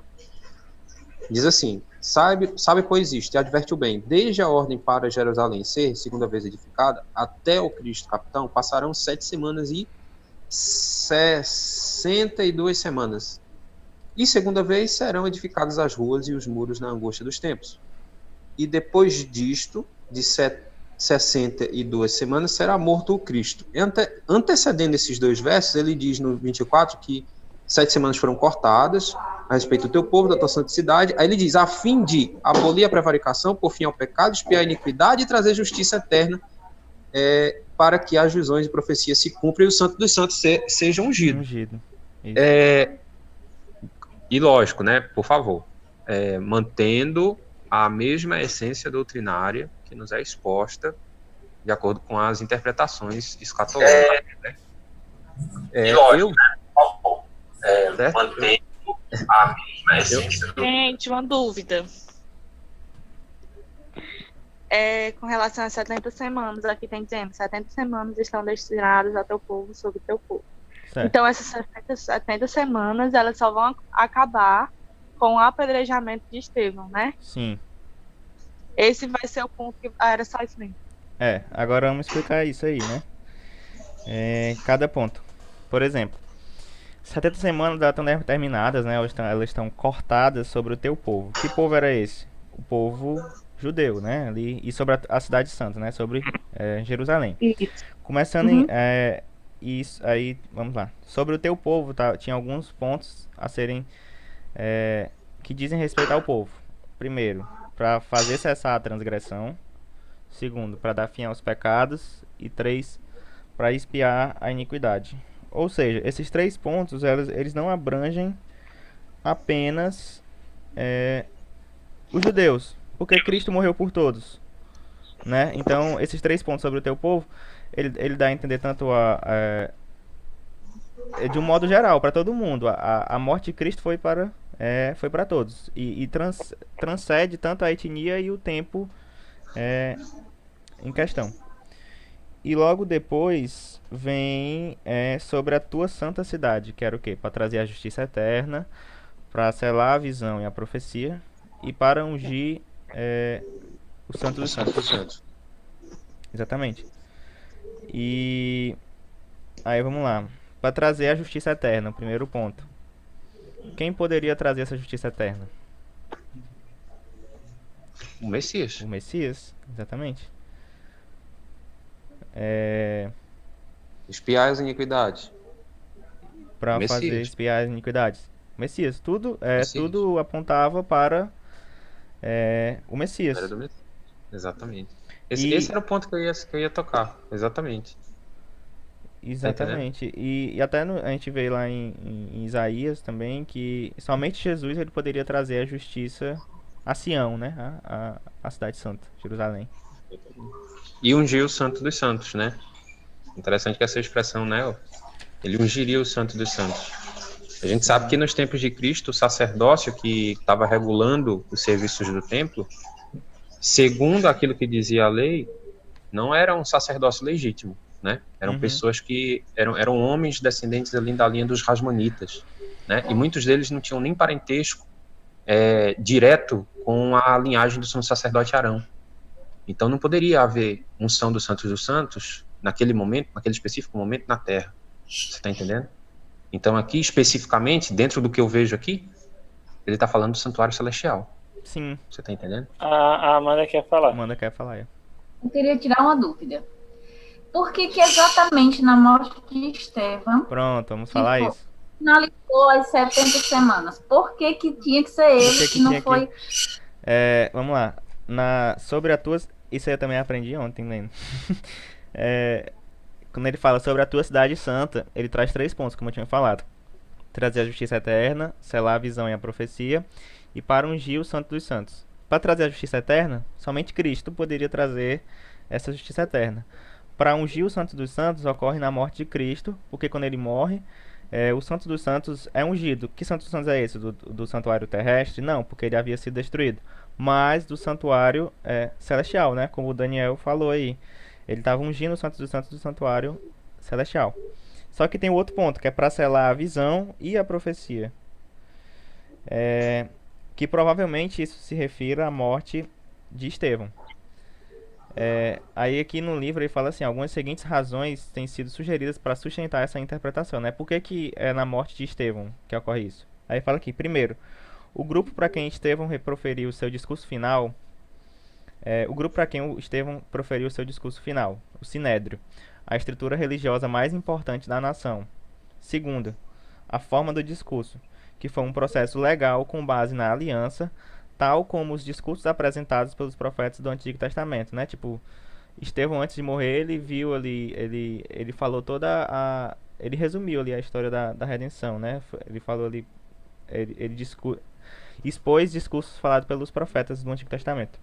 Diz assim: sabe, pois isto, e adverte o bem, desde a ordem para Jerusalém ser segunda vez edificada, até o Cristo capitão, passarão 7 semanas e 62 semanas. E segunda vez serão edificadas as ruas e os muros na angústia dos tempos. E depois disto, de 62 semanas, será morto o Cristo. Antecedendo esses dois versos, ele diz no 24 que 7 semanas foram cortadas a respeito do teu povo, da tua santicidade. Aí ele diz, a fim de abolir a prevaricação, por fim ao pecado, expiar a iniquidade e trazer justiça eterna, para que as visões e profecias se cumpram e o santo dos santos seja ungido. E lógico, né, por favor, mantendo a mesma essência doutrinária que nos é exposta de acordo com as interpretações escatológicas, né? E lógico, mantendo a mesma essência. Gente, uma dúvida. Com relação às 70 semanas, aqui tem dizendo, 70 semanas estão destinadas ao teu povo, sobre o teu povo. Certo. Então, essas 70 semanas, elas só vão acabar com o apedrejamento de Estevão, né? Sim. Esse vai ser o ponto que... era só isso mesmo. Agora vamos explicar isso aí, né? Cada ponto. Por exemplo, 70 semanas já estão terminadas, né? Elas estão cortadas sobre o teu povo. Que povo era esse? O povo judeu, né? Ali, e sobre a cidade santa, né? Sobre Jerusalém. Começando isso aí, vamos lá. Sobre o teu povo, tinha alguns pontos a serem que dizem respeito ao povo. Primeiro, para fazer cessar a transgressão. Segundo, para dar fim aos pecados. E 3, para expiar a iniquidade. Ou seja, esses 3 pontos, eles não abrangem apenas os judeus, porque Cristo morreu por todos, né? Então, esses 3 pontos sobre o teu povo, ele dá a entender tanto de um modo geral, para todo mundo. A morte de Cristo foi para todos. E transcende tanto a etnia e o tempo em questão. E logo depois vem sobre a tua santa cidade, que era o quê? Para trazer a justiça eterna, para selar a visão e a profecia, e para ungir o Santo dos Santos. Exatamente. E aí vamos lá. Para trazer a justiça eterna, o primeiro ponto. Quem poderia trazer essa justiça eterna? O Messias. O Messias, exatamente. Espiar as iniquidades. Para fazer espiar as iniquidades. O Messias. Tudo apontava para o Messias. Era do Messias. Exatamente. Esse era o ponto que eu ia tocar. Exatamente. Exatamente. E até a gente vê lá em Isaías também que somente Jesus ele poderia trazer a justiça a Sião, né? A cidade santa, Jerusalém. E ungir o Santo dos Santos, né? Interessante que essa expressão, né? Ele ungiria o Santo dos Santos. A gente sabe que nos tempos de Cristo, o sacerdócio que estava regulando os serviços do templo, segundo aquilo que dizia a lei, não era um sacerdócio legítimo, né? Eram pessoas que eram homens descendentes ali da linha dos Rasmanitas, né? E muitos deles não tinham nem parentesco direto com a linhagem do sumo sacerdote Arão. Então não poderia haver unção dos Santos dos Santos naquele momento, naquele específico momento na Terra. Você está entendendo? Então aqui especificamente, dentro do que eu vejo aqui, ele está falando do santuário celestial. Sim. Você está entendendo? A Amanda quer falar. Amanda quer falar. Eu queria tirar uma dúvida. Por que exatamente na morte de Estevão... Pronto, vamos falar isso. Finalizou as 70 semanas. Por que tinha que ser ele que não foi... Vamos lá. Sobre a tua... Isso eu também aprendi ontem, lendo. Quando ele fala sobre a tua cidade santa, ele traz 3 pontos, como eu tinha falado. Trazer a justiça eterna, selar a visão e a profecia, e para ungir o Santo dos Santos. Para trazer a justiça eterna, somente Cristo poderia trazer essa justiça eterna. Para ungir o Santo dos Santos, ocorre na morte de Cristo, porque quando ele morre, o Santo dos Santos é ungido. Que Santo dos Santos é esse? Do santuário terrestre? Não, porque ele havia sido destruído. Mas do santuário celestial, né? Como o Daniel falou aí. Ele estava ungindo o Santo dos Santos do santuário celestial. Só que tem outro ponto, que é para selar a visão e a profecia. Que provavelmente isso se refere à morte de Estevão. Aí aqui no livro ele fala assim, algumas seguintes razões têm sido sugeridas para sustentar essa interpretação, né? Por que é na morte de Estevão que ocorre isso? Aí fala aqui, primeiro, o grupo para quem Estevão proferiu o seu discurso final, o Sinédrio, a estrutura religiosa mais importante da nação. Segundo, a forma do discurso, que foi um processo legal com base na aliança, tal como os discursos apresentados pelos profetas do Antigo Testamento, né? Tipo, Estevão antes de morrer, ele viu ali, ele falou ele resumiu ali a história da redenção, né? Ele falou ali, expôs discursos falados pelos profetas do Antigo Testamento.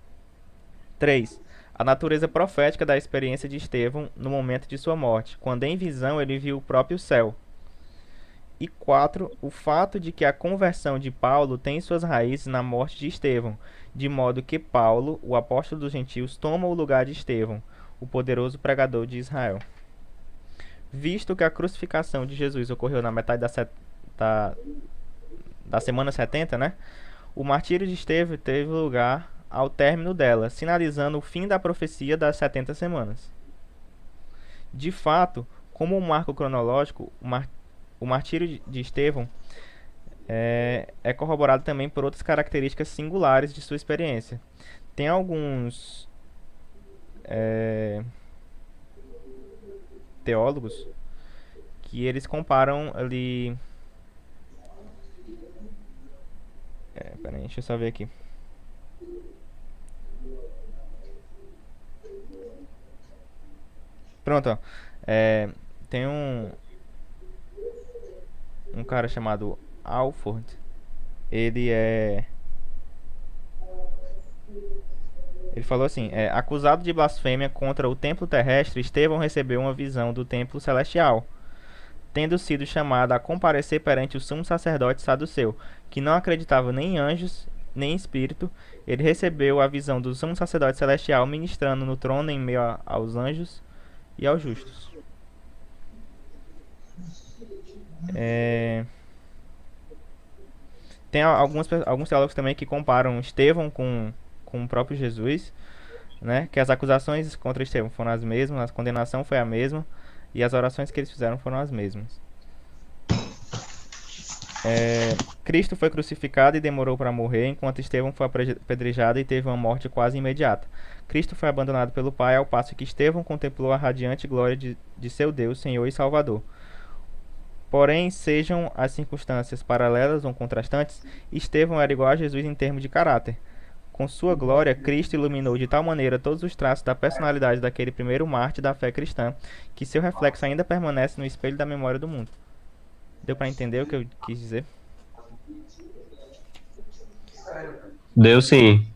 3. A natureza profética da experiência de Estevão no momento de sua morte, quando em visão ele viu o próprio céu. E 4. O fato de que a conversão de Paulo tem suas raízes na morte de Estevão, de modo que Paulo, o apóstolo dos gentios, toma o lugar de Estevão, o poderoso pregador de Israel. Visto que a crucificação de Jesus ocorreu na metade da semana 70, né? O martírio de Estevão teve lugar ao término dela, sinalizando o fim da profecia das 70 semanas. De fato, como um marco cronológico, o martírio de Estevão é corroborado também por outras características singulares de sua experiência. Tem alguns teólogos que eles comparam ali... peraí, deixa eu só ver aqui. Pronto, ó. Tem um cara chamado Alford, ele falou assim, acusado de blasfêmia contra o templo terrestre, Estevão recebeu uma visão do templo celestial, tendo sido chamado a comparecer perante o sumo sacerdote saduceu, que não acreditava nem em anjos, nem em espírito. Ele recebeu a visão do sumo sacerdote celestial ministrando no trono em meio aos anjos e aos justos. Tem alguns teólogos também que comparam Estevão com o próprio Jesus, né? Que as acusações contra Estevão foram as mesmas, a condenação foi a mesma, e as orações que eles fizeram foram as mesmas. Cristo foi crucificado e demorou para morrer, enquanto Estevão foi apedrejado e teve uma morte quase imediata. Cristo foi abandonado pelo Pai, ao passo que Estevão contemplou a radiante glória de seu Deus, Senhor e Salvador. Porém, sejam as circunstâncias paralelas ou contrastantes, Estevão era igual a Jesus em termos de caráter. Com sua glória, Cristo iluminou de tal maneira todos os traços da personalidade daquele primeiro mártir da fé cristã, que seu reflexo ainda permanece no espelho da memória do mundo. Deu para entender o que eu quis dizer? Deu sim.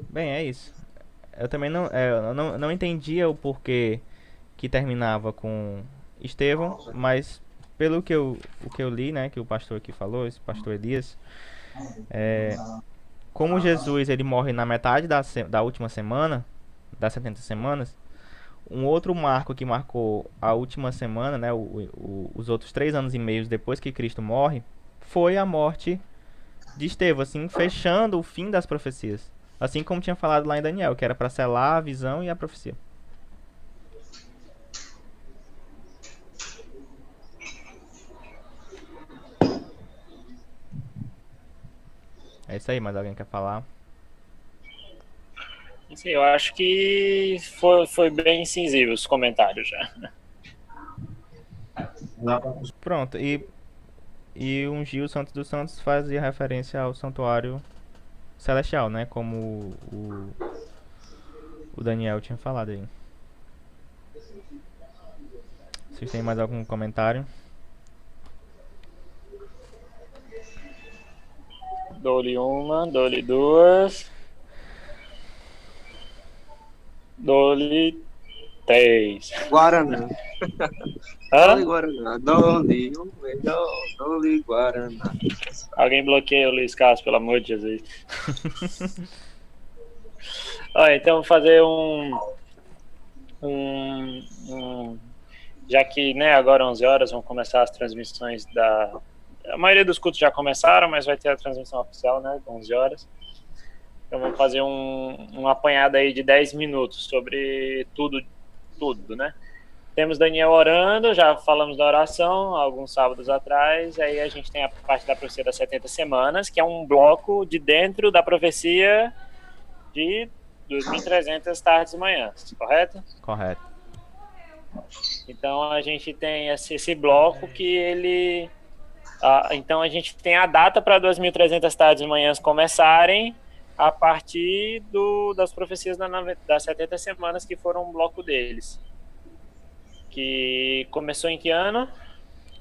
Bem, é isso. Eu também não entendia o porquê que terminava com Estevão, mas pelo que eu li, né, que o pastor aqui falou, esse pastor Elias, como Jesus ele morre na metade da última semana, das 70 semanas, um outro marco que marcou a última semana, né, os outros 3 anos e meio depois que Cristo morre, foi a morte de Estevão, assim, fechando o fim das profecias. Assim como tinha falado lá em Daniel, que era para selar a visão e a profecia. É isso aí, mais alguém quer falar? Sim, eu acho que foi bem incisivo os comentários já. Pronto, e ungir o Santo dos Santos fazia referência ao santuário celestial, né? Como o Daniel tinha falado aí. Vocês têm mais algum comentário? Dou-lhe uma, dou-lhe duas, dou-lhe 3. Guaraná. Hã? Dole Guaraná. Dole o melhor. Dole Guaraná. Alguém bloqueia o Luiz Carlos, pelo amor de Jesus. Olha, então vou fazer já que, né, agora 11 horas vão começar as transmissões a maioria dos cultos já começaram, mas vai ter a transmissão oficial, né, 11 horas. Então vamos fazer um apanhado aí de 10 minutos sobre tudo, né? Temos Daniel orando, já falamos da oração alguns sábados atrás, aí a gente tem a parte da profecia das 70 semanas, que é um bloco de dentro da profecia de 2.300 tardes e manhãs, correto? Correto. Então a gente tem esse bloco que ele... então a gente tem a data para 2.300 tardes e manhãs começarem a partir das profecias das 70 semanas, que foram um bloco deles. Que começou em que ano?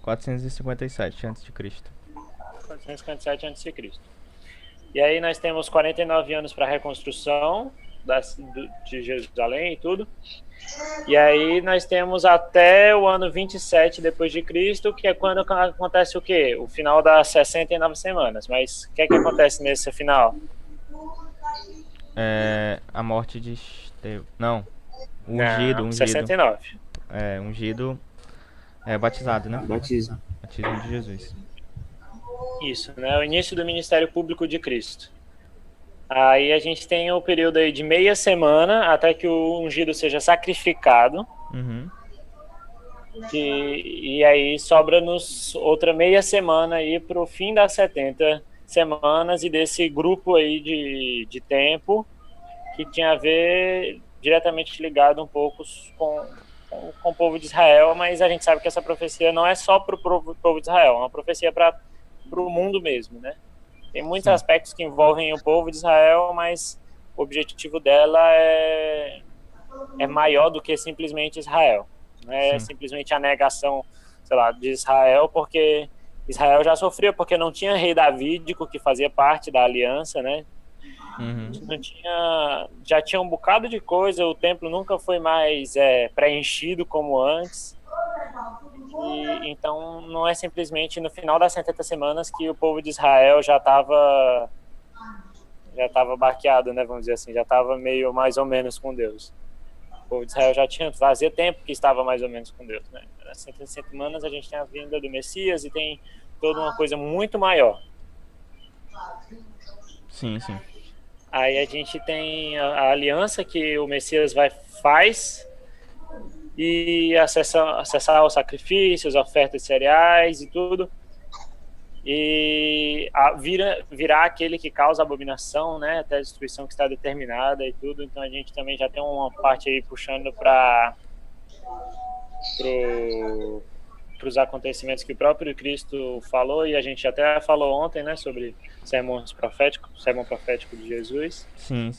457 a.C. 457 a.C. E aí nós temos 49 anos para a reconstrução de Jerusalém e tudo. E aí nós temos até o ano 27 depois de Cristo, que é quando acontece o quê? O final das 69 semanas. Mas o que é que acontece nesse final? A morte de Estevão. Não. Ungido. 69. Ungido batizado, né? Batismo de Jesus. Isso, né? O início do ministério público de Cristo. Aí a gente tem o período aí de meia semana até que o ungido seja sacrificado. Uhum. E aí sobra-nos outra meia semana aí para o fim das 70 semanas e desse grupo aí de tempo que tinha a ver diretamente ligado um pouco com o povo de Israel, mas a gente sabe que essa profecia não é só para o povo de Israel, é uma profecia para o mundo mesmo, né? Tem muitos aspectos que envolvem o povo de Israel, mas o objetivo dela é é maior do que simplesmente Israel. Não é simplesmente a negação, sei lá, de Israel, porque Israel já sofria porque não tinha rei davídico que fazia parte da aliança, né? Não tinha, já tinha um bocado de coisa, o templo nunca foi mais preenchido como antes. E, então não é simplesmente no final das 70 semanas que o povo de Israel já estava baqueado, né, vamos dizer assim, já estava meio mais ou menos com Deus. O povo de Israel já fazia tempo que estava mais ou menos com Deus, né? Nas 70 semanas a gente tem a vinda do Messias e tem toda uma coisa muito maior. Sim. Aí a gente tem a aliança que o Messias faz e acessar os sacrifícios, ofertas de cereais e tudo. E virá aquele que causa abominação, né, até a destruição que está determinada e tudo. Então a gente também já tem uma parte aí puxando para os acontecimentos que o próprio Cristo falou, e a gente até falou ontem, né, sobre sermão profético de Jesus. Sim.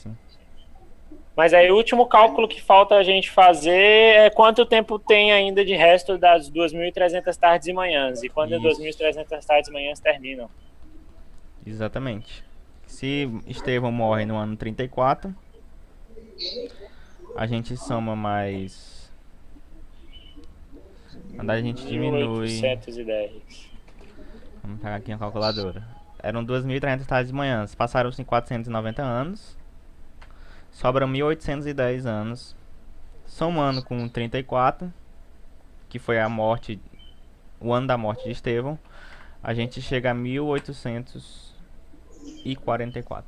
Mas aí o último cálculo que falta a gente fazer é quanto tempo tem ainda de resto das 2.300 tardes e manhãs, e quando as 2.300 tardes e manhãs terminam. Exatamente. Se Estevão morre no ano 34, a gente mais... A gente diminui... 1810. Vamos pegar aqui a calculadora. Eram 2.300 tardes de manhã. Passaram-se 490 anos. Sobram 1.810 anos. Somando com 34, que foi o ano da morte de Estevão, a gente chega a 1.844.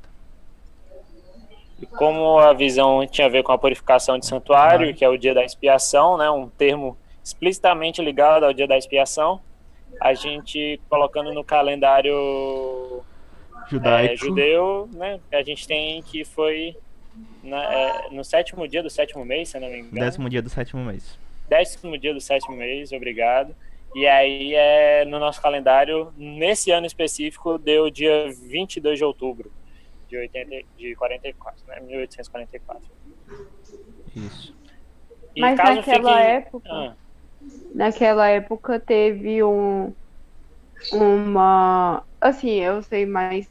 E como a visão tinha a ver com a purificação de santuário, que é o dia da expiação, né, um termo explicitamente ligado ao dia da expiação, a gente colocando no calendário judeu, né, a gente tem que foi no 7º dia do 7º mês, se eu não me engano. 10º dia do 7º mês. 10º dia do 7º mês, obrigado. E aí, no nosso calendário, nesse ano específico, deu dia 22 de outubro de 44, né? 1844. Isso. E mas naquela época teve uma... Assim, eu sei mais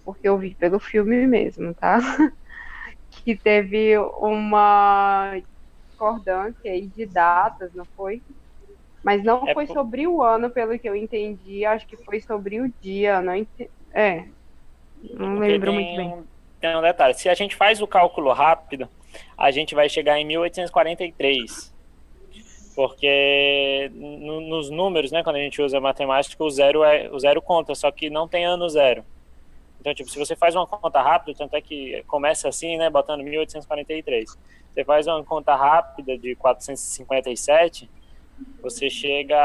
porque eu vi pelo filme mesmo, tá? Que teve uma discordância aí de datas, não foi? Mas não foi sobre o ano, pelo que eu entendi. Acho que foi sobre o dia. Não lembro muito bem. Tem um detalhe. Se a gente faz o cálculo rápido, a gente vai chegar em 1843. Porque nos números, né, quando a gente usa matemática, o zero conta, só que não tem ano zero. Então, tipo, se você faz uma conta rápida, tanto é que começa assim, né, botando 1843. Você faz uma conta rápida de 457, você chega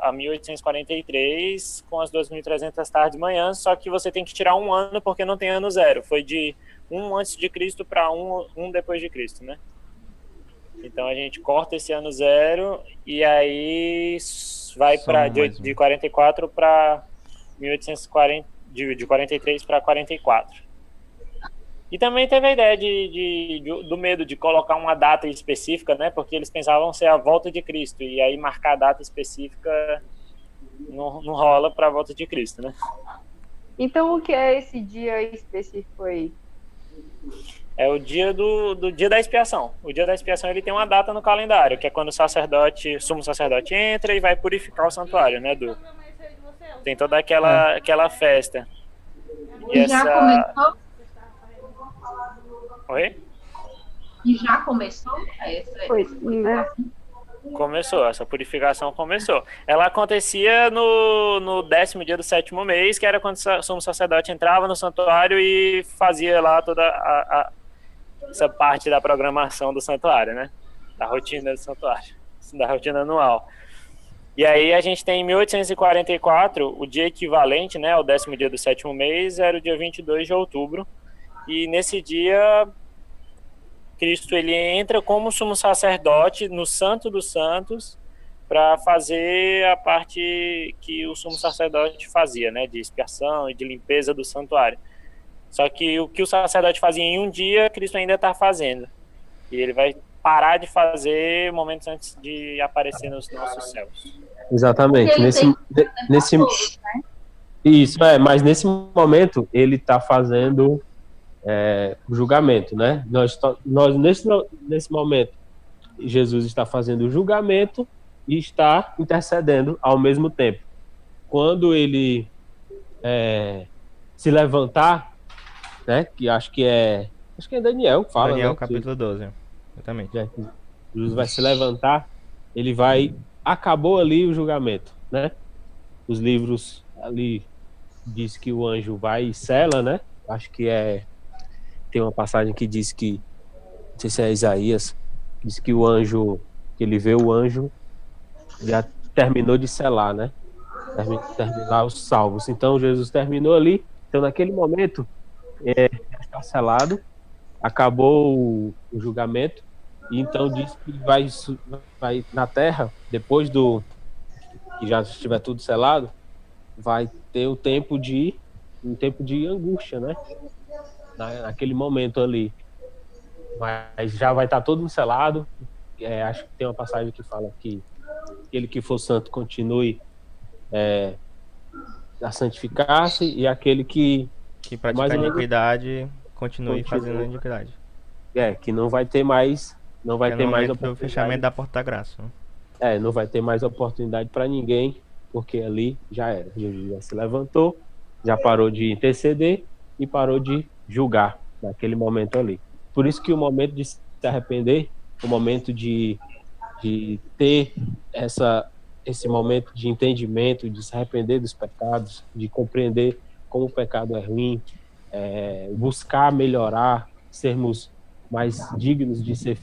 a 1843 com as 2.300 tardes de manhã, só que você tem que tirar um ano porque não tem ano zero. Foi de 1 antes de Cristo para 1 depois de Cristo, né? Então a gente corta esse ano zero e aí vai para de 44 para 1840. De 43 para 44. E também teve a ideia do medo de colocar uma data específica, né? Porque eles pensavam ser a volta de Cristo. E aí marcar a data específica não rola para a volta de Cristo, né? Então o que é esse dia específico aí? É o dia do dia da expiação. O dia da expiação ele tem uma data no calendário, que é quando o sumo sacerdote entra e vai purificar o santuário, né, tem toda aquela festa. E já começou? Oi? E já começou? Começou, essa purificação começou. Ela acontecia no 10º dia do 7º mês, que era quando o sumo sacerdote entrava no santuário e fazia lá toda essa parte da programação do santuário, né? Da rotina do santuário, da rotina anual. E aí a gente tem em 1844, o dia equivalente, né, ao 10º dia do 7º mês, era o dia 22 de outubro. E nesse dia, Cristo ele entra como sumo sacerdote no Santo dos Santos para fazer a parte que o sumo sacerdote fazia, né, de expiação e de limpeza do santuário. Só que o que o sacerdote fazia em um dia, Cristo ainda está fazendo. E ele vai parar de fazer momentos antes de aparecer nos nossos céus. Exatamente. Isso, mas nesse momento ele está fazendo o julgamento, né? Nesse momento, Jesus está fazendo o julgamento e está intercedendo ao mesmo tempo. Quando ele se levantar, né? Que acho que é Daniel que fala, Daniel, né? capítulo 12, exatamente. Jesus vai se levantar, ele vai... Acabou ali o julgamento, né? Os livros ali diz que o anjo vai e sela, né? Acho que tem uma passagem que diz que, não sei se é Isaías, diz que o anjo, que ele vê o anjo, já terminou de selar, né? Terminar os salvos. Então Jesus terminou ali. Então naquele momento já está selado, acabou o julgamento. E então diz que vai na terra, depois que já estiver tudo selado, vai ter um tempo de angústia, né? Naquele momento ali. Mas já vai estar todo selado. Acho que tem uma passagem que fala que aquele que for santo continue a santificar-se, e aquele que pratica a iniquidade continue fazendo a iniquidade. Que não vai ter mais... Não vai ter mais oportunidade. O fechamento da porta da graça. Não vai ter mais oportunidade para ninguém, porque ali já era. Jesus já se levantou, já parou de interceder e parou de julgar naquele momento ali. Por isso que o momento de se arrepender, o momento de ter esse momento de entendimento, de se arrepender dos pecados, de compreender como o pecado é ruim, buscar melhorar, sermos mais dignos de ser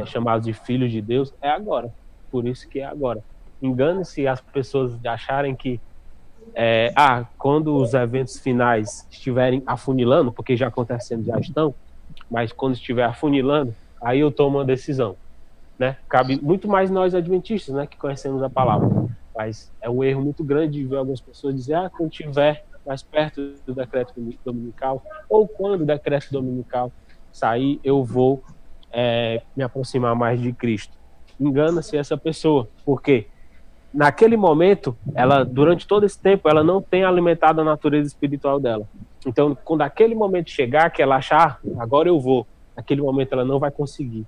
chamados de filhos de Deus, é agora. Por isso que é agora. Engane-se as pessoas de acharem que quando os eventos finais estiverem afunilando, porque já acontecendo, já estão, mas quando estiver afunilando, aí eu tomo uma decisão, né? Cabe muito mais nós adventistas, né, que conhecemos a palavra, mas é um erro muito grande de ver algumas pessoas dizer, quando estiver mais perto do decreto dominical, ou quando o decreto dominical sair, eu vou me aproximar mais de Cristo. Engana-se essa pessoa, porque naquele momento, ela, durante todo esse tempo, ela não tem alimentado a natureza espiritual dela. Então, quando aquele momento chegar, que ela achar, agora eu vou, naquele momento ela não vai conseguir.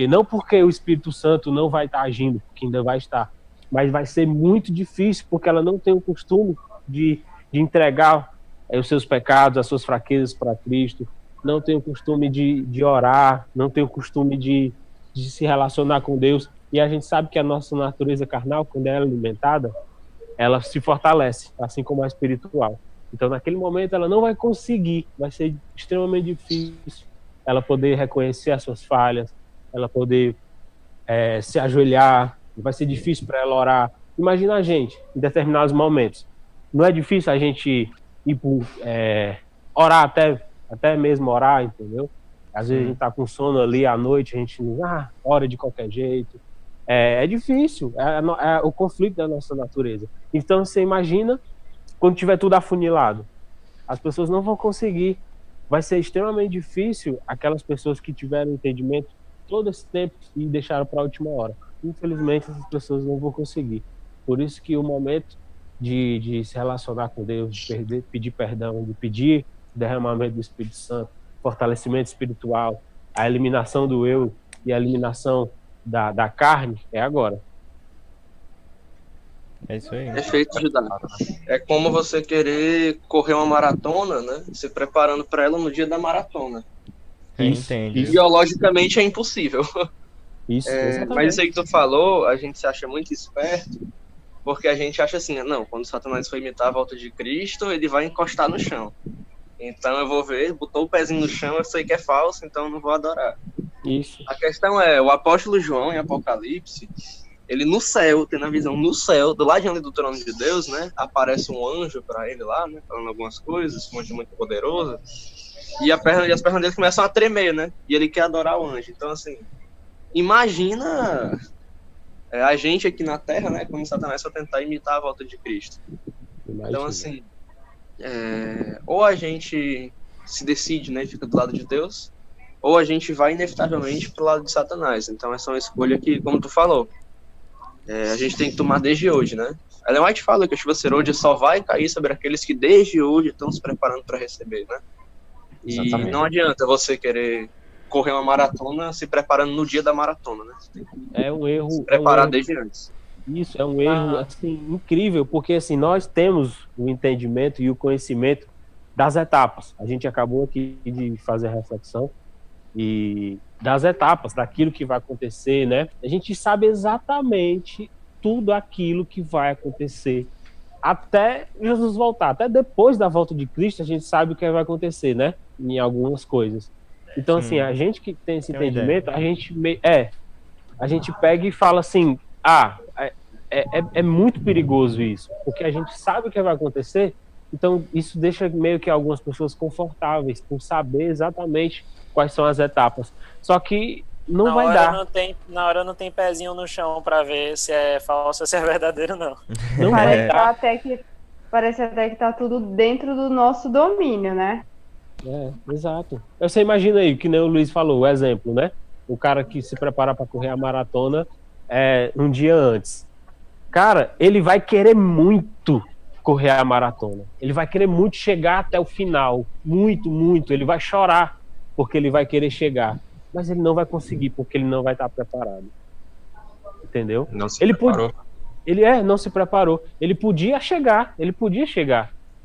Não porque o Espírito Santo não vai estar agindo, porque ainda vai estar, mas vai ser muito difícil, porque ela não tem o costume de entregar os seus pecados, as suas fraquezas para Cristo, não tem o costume de orar, não tem o costume de se relacionar com Deus. E a gente sabe que a nossa natureza carnal, quando ela é alimentada, ela se fortalece, assim como a espiritual. Então, naquele momento, ela não vai conseguir, vai ser extremamente difícil ela poder reconhecer as suas falhas, ela poder se ajoelhar, vai ser difícil para ela orar. Imagina a gente, em determinados momentos. Não é difícil a gente ir orar, até mesmo orar, entendeu? Às vezes a gente tá com sono ali à noite, a gente ora de qualquer jeito. É difícil, é o conflito da nossa natureza. Então você imagina quando tiver tudo afunilado. As pessoas não vão conseguir. Vai ser extremamente difícil aquelas pessoas que tiveram entendimento todo esse tempo e deixaram para a última hora. Infelizmente, essas pessoas não vão conseguir. Por isso que o momento de se relacionar com Deus, de pedir perdão, de pedir derramamento do Espírito Santo, fortalecimento espiritual, a eliminação do eu e a eliminação da carne, é agora. É isso aí. Perfeito, Judá. É como você querer correr uma maratona, né? Se preparando para ela no dia da maratona. Entendi. Biologicamente é impossível. Isso, mas isso aí que tu falou, a gente se acha muito esperto, porque a gente acha assim, não, quando Satanás for imitar a volta de Cristo, ele vai encostar no chão. Então eu vou ver, botou o pezinho no chão, eu sei que é falso, então eu não vou adorar. Isso. A questão é, o apóstolo João, em Apocalipse, ele no céu, tendo a visão no céu, do ladinho do trono de Deus, né, aparece um anjo para ele lá, né, falando algumas coisas, um anjo muito poderoso, e as pernas dele começam a tremer, né, e ele quer adorar o anjo. Então, assim, imagina a gente aqui na Terra, né, quando Satanás for tentar imitar a volta de Cristo. Então, assim, ou a gente se decide, né, fica do lado de Deus, ou a gente vai inevitavelmente pro lado de Satanás. Então essa é uma escolha que, como tu falou, a gente tem que tomar desde hoje, né? Ellen White fala que a chuva serôdia só vai cair sobre aqueles que desde hoje estão se preparando para receber, né? E Exatamente. não adianta você querer correr uma maratona se preparando no dia da maratona, né? Você tem que É um erro. se preparar desde antes. Isso é um erro assim, incrível, porque assim, nós temos o entendimento e o conhecimento das etapas. A gente acabou aqui de fazer a reflexão e das etapas, daquilo que vai acontecer, né? A gente sabe exatamente tudo aquilo que vai acontecer até Jesus voltar, até depois da volta de Cristo a gente sabe o que vai acontecer, né? Em algumas coisas. Então, assim, a gente que tem esse entendimento, a gente pega e fala assim, é muito perigoso isso, porque a gente sabe o que vai acontecer, então isso deixa meio que algumas pessoas confortáveis por saber exatamente quais são as etapas. Só que não vai dar. Na hora não tem pezinho no chão pra ver se é falso ou se é verdadeiro, não. Não vai dar. Parece até que tá tudo dentro do nosso domínio, né? Exato. Você imagina aí, que nem o Luiz falou, o exemplo, né? O cara que se prepara para correr a maratona um dia antes. Cara, ele vai querer muito correr a maratona. Ele vai querer muito chegar até o final. Muito, muito. Ele vai chorar porque ele vai querer chegar. Mas ele não vai conseguir porque ele não vai estar preparado. Entendeu? Não se preparou. Ele não se preparou. Ele podia chegar.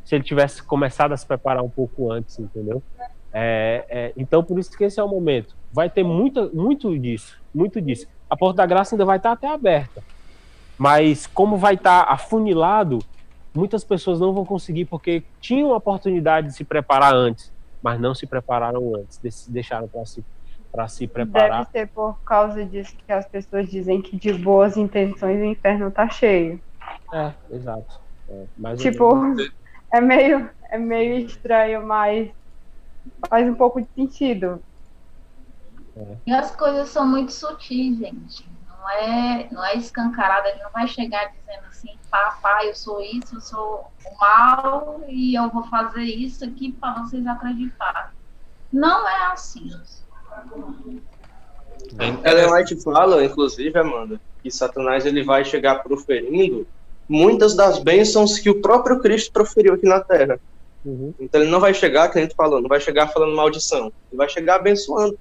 Se ele tivesse começado a se preparar um pouco antes, entendeu? Então, por isso que esse é o momento. Vai ter muito disso. A porta da graça ainda vai estar até aberta. Mas como vai estar afunilado, muitas pessoas não vão conseguir porque tinham a oportunidade de se preparar antes, mas não se prepararam antes, deixaram para se preparar. Deve ser por causa disso que as pessoas dizem que de boas intenções o inferno tá cheio. Exato. É meio estranho, mas faz um pouco de sentido. E as coisas são muito sutis, gente. Não é escancarado, ele não vai chegar dizendo assim, papai, eu sou isso, eu sou o mal e eu vou fazer isso aqui para vocês acreditarem. Não é assim. Ellen White fala, inclusive, Amanda, que Satanás ele vai chegar proferindo muitas das bênçãos que o próprio Cristo proferiu aqui na Terra. Então ele não vai chegar, que a gente falou, não vai chegar falando maldição, ele vai chegar abençoando.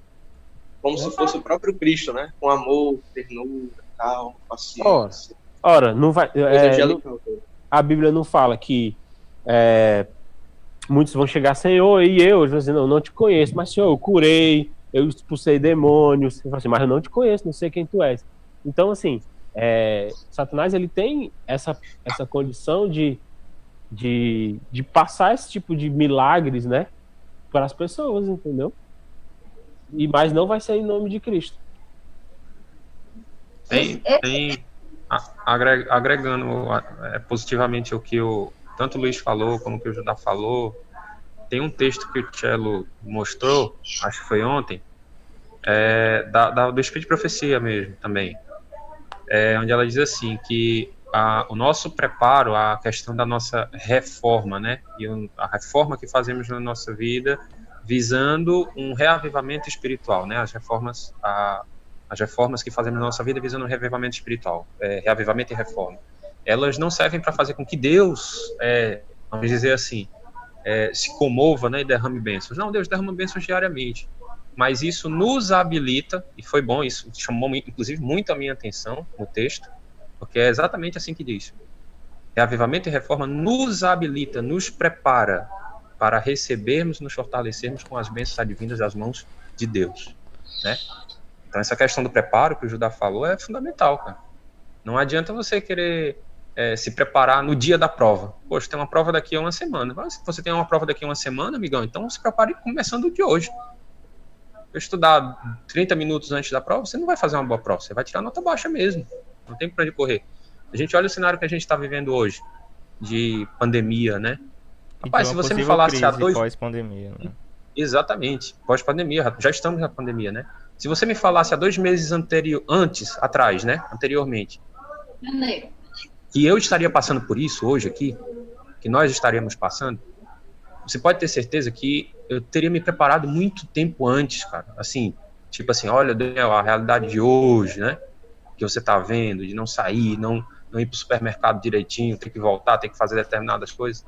Como se fosse o próprio Cristo, né? Com amor, ternura, calma, paciência. Ora, não vai. A Bíblia não fala que muitos vão chegar, Senhor, e eu vou dizer, não te conheço, mas Senhor, eu curei, eu expulsei demônios. Eu falo assim, mas eu não te conheço, não sei quem tu és. Então, assim, Satanás ele tem essa condição de passar esse tipo de milagres, né? Para as pessoas, entendeu? Mas não vai ser em nome de Cristo. Agregando positivamente o que tanto o Luiz falou, como o que o Judá falou, tem um texto que o Tchelo mostrou, acho que foi ontem, do Espírito de Profecia mesmo, também, onde ela diz assim, que o nosso preparo, a questão da nossa reforma, né, e a reforma que fazemos na nossa vida, visando um reavivamento espiritual, né? As reformas que fazemos na nossa vida visando um reavivamento espiritual, reavivamento e reforma. Elas não servem para fazer com que Deus, vamos dizer assim, se comova, né, e derrame bênçãos. Não, Deus derrama bênçãos diariamente. Mas isso nos habilita, e foi bom, isso chamou inclusive muito a minha atenção no texto, porque é exatamente assim que diz. Reavivamento e reforma nos habilita, nos prepara para recebermos, nos fortalecermos com as bênçãos advindas das mãos de Deus, né? Então essa questão do preparo que o Judá falou é fundamental, cara. Não adianta você querer se preparar no dia da prova. Poxa, tem uma prova daqui a uma semana. Mas se você tem uma prova daqui a uma semana, amigão, então se prepare começando de hoje. Eu estudar 30 minutos antes da prova, você não vai fazer uma boa prova, você vai tirar nota baixa mesmo. Não tem para onde correr. A gente olha o cenário que a gente está vivendo hoje, de pandemia, né? Rapaz, se você me falasse há pós-pandemia, né? Exatamente, pós-pandemia, já estamos na pandemia, né? Se você me falasse há 2 meses anteriormente, que eu estaria passando por isso hoje aqui, que nós estaríamos passando, você pode ter certeza que eu teria me preparado muito tempo antes, cara. Assim, tipo assim, olha, Daniel, a realidade de hoje, né? Que você tá vendo, de não sair, não ir pro supermercado direitinho, ter que voltar, ter que fazer determinadas coisas.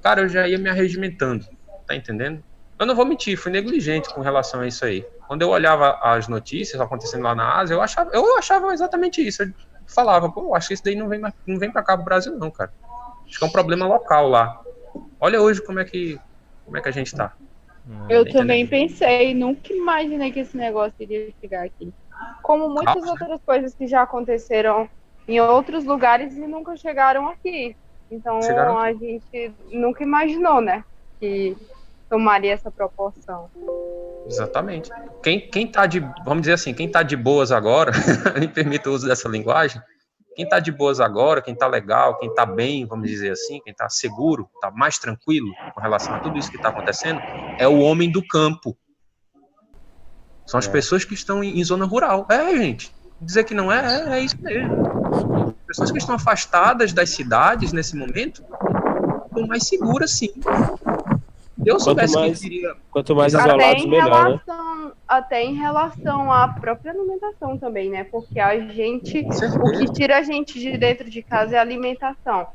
Cara, eu já ia me arregimentando, tá entendendo? Eu não vou mentir, fui negligente com relação a isso aí. Quando eu olhava as notícias acontecendo lá na Ásia, eu achava exatamente isso. Eu falava, pô, acho que isso daí não vem pra cá pro Brasil não, cara. Acho que é um problema local lá. Olha hoje como é que a gente tá. Eu também pensei, nunca imaginei que esse negócio iria chegar aqui. Como muitas outras coisas que já aconteceram em outros lugares e nunca chegaram aqui. Então a gente nunca imaginou, né, que tomaria essa proporção. Exatamente. Quem tá vamos dizer assim, quem tá de boas agora, me permita o uso dessa linguagem, quem tá de boas agora, quem tá legal, quem tá bem, vamos dizer assim, quem tá seguro, tá mais tranquilo com relação a tudo isso que tá acontecendo, é o homem do campo. São as pessoas que estão em zona rural. Gente. Dizer que não é isso mesmo. Pessoas que estão afastadas das cidades nesse momento estão mais seguras, sim. Eu soubesse que queria... Quanto mais isolados, melhor, né? Até em relação à própria alimentação também, né? Porque a gente... O que tira a gente de dentro de casa é a alimentação.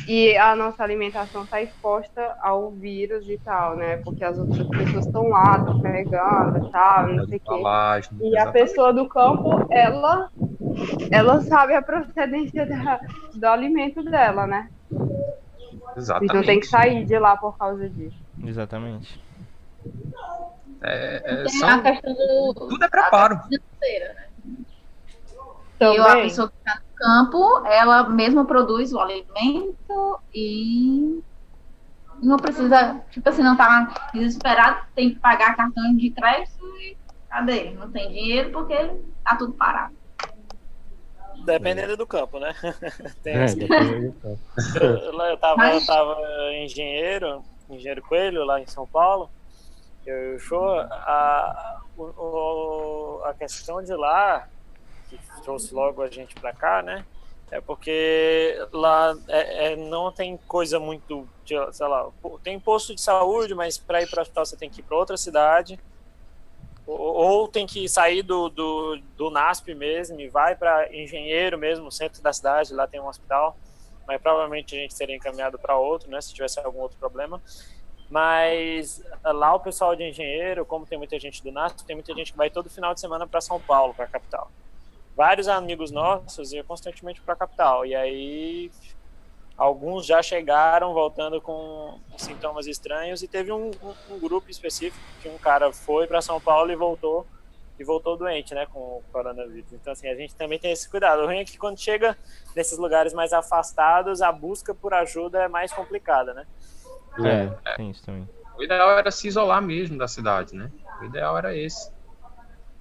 E a nossa alimentação está exposta ao vírus e tal, né? Porque as outras pessoas estão lá, estão pegando e tal, não sei o quê. E a pessoa do campo, ela sabe a procedência do alimento dela, né? Exatamente. Então tem que sair de lá por causa disso. Exatamente. Tem a questão tudo é preparo. Financeira, né? E a pessoa que está no campo, ela mesma produz o alimento e não precisa, tipo assim, não tá desesperado, tem que pagar cartão de crédito e cadê? Não tem dinheiro porque tá tudo parado. Dependendo do campo, né? Dependendo do campo. Eu tava engenheiro Coelho, lá em São Paulo. A questão de lá, que trouxe logo a gente pra cá, né? É porque lá não tem coisa muito, sei lá, tem posto de saúde, mas para ir para o hospital você tem que ir para outra cidade. Ou tem que sair do NASP mesmo e vai para Engenheiro mesmo, no centro da cidade, lá tem um hospital, mas provavelmente a gente seria encaminhado para outro, né, se tivesse algum outro problema. Mas lá o pessoal de Engenheiro, como tem muita gente do NASP, tem muita gente que vai todo final de semana para São Paulo, para a capital. Vários amigos nossos iam constantemente para a capital, e aí alguns já chegaram voltando com sintomas estranhos, e teve um grupo específico que um cara foi para São Paulo e voltou doente, né, com o coronavírus. Então, assim, a gente também tem esse cuidado. O ruim é que quando chega nesses lugares mais afastados, a busca por ajuda é mais complicada, né? Tem isso também. O ideal era se isolar mesmo da cidade, né? O ideal era esse.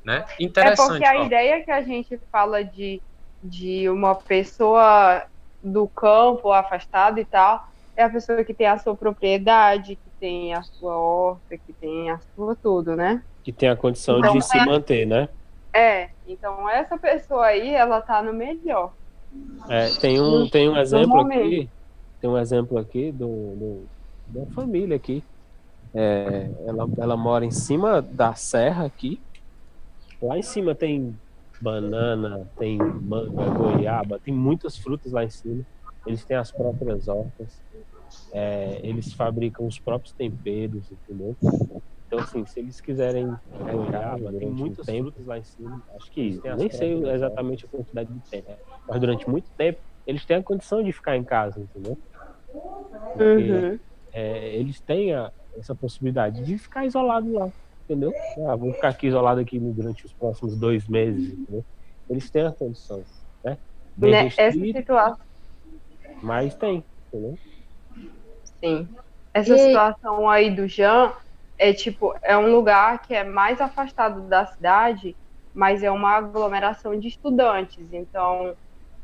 Né? Interessante. É porque a ideia que a gente fala de uma pessoa do campo afastada e tal, é a pessoa que tem a sua propriedade, que tem a sua horta, que tem a sua tudo, né? Que tem a condição de se manter, né? Então essa pessoa aí, ela tá no melhor. Tem um exemplo aqui, da família aqui. Ela mora em cima da serra aqui. Lá em cima tem banana, tem manga, goiaba, tem muitas frutas lá em cima. Eles têm as próprias hortas, eles fabricam os próprios temperos, entendeu? Então, assim, se eles quiserem goiaba, tem muitas frutas lá em cima. Acho que nem sei exatamente a quantidade de tempo, mas durante muito tempo eles têm a condição de ficar em casa, entendeu? Porque eles têm essa possibilidade de ficar isolado lá. Entendeu? Vou ficar aqui isolado aqui durante os próximos 2 meses, entendeu? Eles têm a condição, né? Essa situação. Mas tem, entendeu? Sim. Essa situação aí do Jean é um lugar que é mais afastado da cidade, mas é uma aglomeração de estudantes. Então,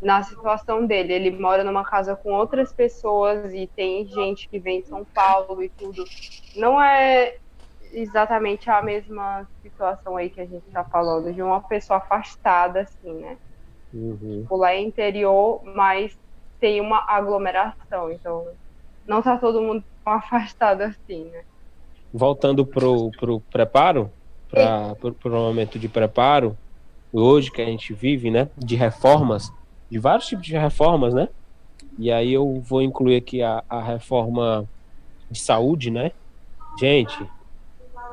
na situação dele, ele mora numa casa com outras pessoas e tem gente que vem de São Paulo e tudo. Não é exatamente a mesma situação aí que a gente tá falando, de uma pessoa afastada, assim, né? Tipo, lá é interior, mas tem uma aglomeração, então não tá todo mundo afastado assim, né? Voltando pro preparo, pro momento de preparo, hoje que a gente vive, né, de reformas, de vários tipos de reformas, né? E aí eu vou incluir aqui a reforma de saúde, né? Gente,